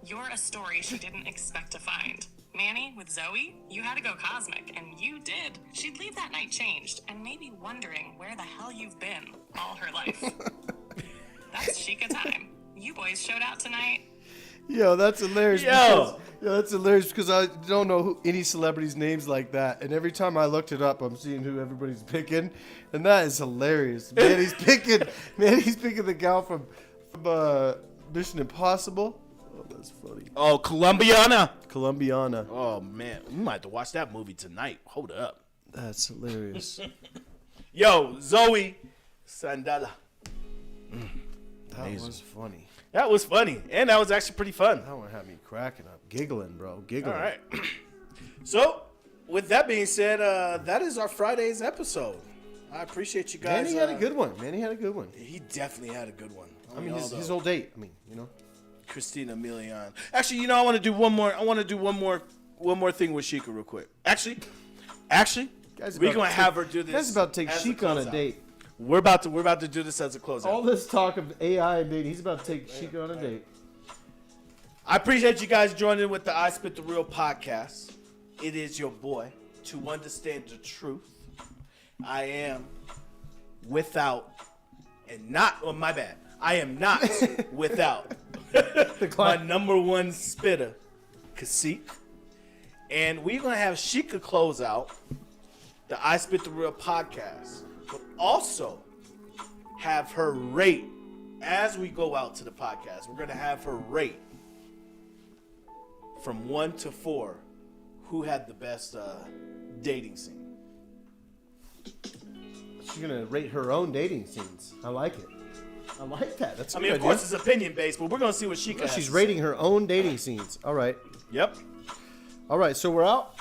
You're a story she didn't expect to find. Manny, with Zoe, you had to go cosmic, and you did. She'd leave that night changed, and maybe wondering where the hell you've been all her life. That's Xicca time. You boys showed out tonight. Yo, that's hilarious. That's hilarious because I don't know any celebrities' names like that. And every time I looked it up, I'm seeing who everybody's picking, and that is hilarious. Man, he's picking the gal from Mission Impossible. Oh, that's funny. Oh, Colombiana. Oh, man. We might have to watch that movie tonight. Hold up. that's hilarious. Yo, Zoe Sandala. That was funny. That was funny. And that was actually pretty fun. That one had me cracking up, giggling, bro, giggling. All right. So, with that being said, that is our Friday's episode. I appreciate you guys. Manny had a good one. He definitely had a good one. I mean, his old date. I mean, you know. Christina Milian. Actually, you know, I want to do one more. One more thing with Xicca real quick. Actually, we're gonna have her do this. Guys about to take as Xicca on a closeout. date. We're about to do this as a closeout. All this talk of AI and dating, he's about to take Xicca on a date. I appreciate you guys joining with the I Spit the Real podcast. It is your boy, to understand the truth. I am without and not. Oh, my bad. I am not without my number one spitter, KahSeek. And we're going to have Xicca close out the I Spit the Real podcast, but also have her rate as we go out to the podcast. We're going to have her rate from 1 to 4 who had the best dating scene. She's gonna rate her own dating scenes. I like it. I like that. That's a good Of idea. course, it's opinion based, but we're gonna see what Xicca has She's to rating her own dating scenes. All right. say. Yep. All right. So we're out.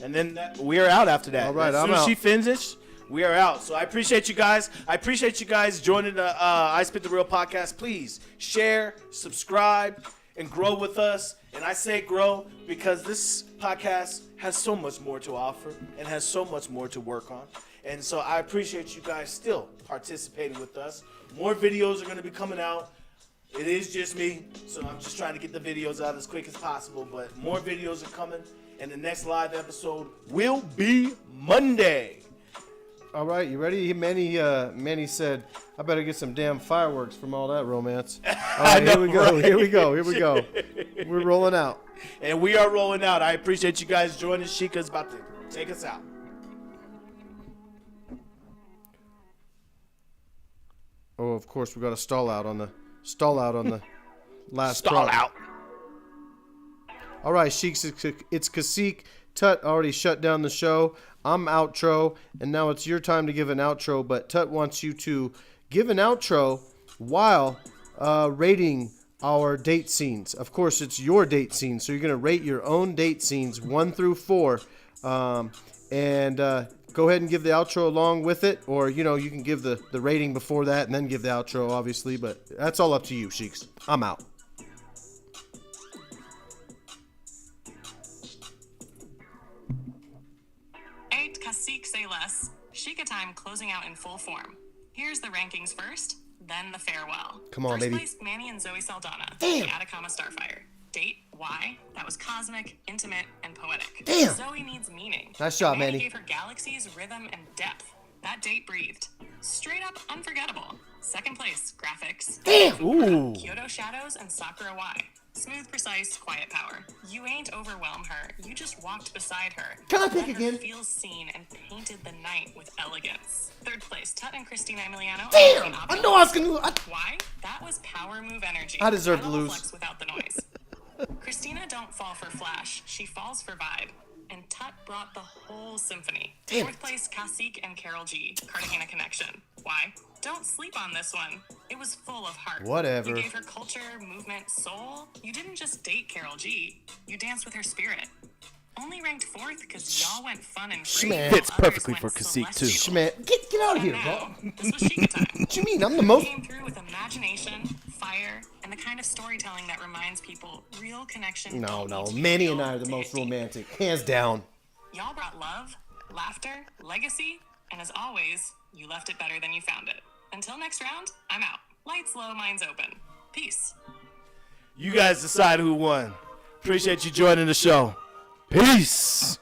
And then we are out after that. All right, As soon I'm as out. she finishes, we are out. So I appreciate you guys. I appreciate you guys joining the I Spit the Real podcast. Please share, subscribe, and grow with us. And I say grow because this podcast has so much more to offer and has so much more to work on. And so I appreciate you guys still participating with us. More videos are going to be coming out. It is just me, so I'm just trying to get the videos out as quick as possible. But more videos are coming, and the next live episode will be Monday. All right. You ready? Manny said, "I better get some damn fireworks from all that romance." All right. Here we go. right? Here we go. We're rolling out. And we are rolling out. I appreciate you guys joining. Xicca's about to take us out. Oh, of course, we got to stall out on the last Stall prop. out. All right, Sheiks, it's KahSeek. TUTT already shut down the show. I'm outro, and now it's your time to give an outro. But TUTT wants you to give an outro while rating our date scenes. Of course, it's your date scenes, so you're gonna rate your own date scenes 1 through 4, and go ahead and give the outro along with it, or you can give the rating before that and then give the outro, obviously. But that's all up to you, Sheiks. I'm out. Eight KahSeek say less. Xicca time closing out in full form. Here's the rankings first, then the farewell. Come on, first baby. First place, Manny and Zoe Saldana. Damn. The Atacama Starfire. Date, why? That was cosmic, intimate, and poetic. Damn. Zoe needs meaning. Nice job, Manny Manny. gave her galaxies, rhythm, and depth. That date breathed. Straight up unforgettable. Second place, graphics. Damn. Ooh. Kyoto Shadows and Sakura Y. Smooth, precise, quiet power. You ain't overwhelm her. You just walked beside her. Can I pick Let her again? feel seen and painted the night with elegance. Third place, TUTT and Christina Emiliano. Damn. I know I was gonna. Why? That was power move energy. I deserve to Pedal lose. flex without the noise. Christina don't fall for flash. She falls for vibe. and TUTT brought the whole symphony. Fourth place, KahSeek and Carol G, Cartagena Connection. Why? Don't sleep on this one. It was full of heart. Whatever. You gave her culture, movement, soul. You didn't just date Carol G. You danced with her spirit. Only ranked fourth because y'all went fun and free. Schman. while Fits others perfectly went for KahSeek, too. celestial. Schmidt, get out of here, Now, bro. this was Xicca time. What you mean? I'm the most. Came through with imagination, fire, and the kind of storytelling that reminds people real connection. No, don't need to be Manny real and I are the to most hit deep. romantic, hands down. Y'all brought love, laughter, legacy, and as always, you left it better than you found it. Until next round, I'm out. Lights low, minds open. Peace. You guys decide who won. Appreciate you joining the show. Peace.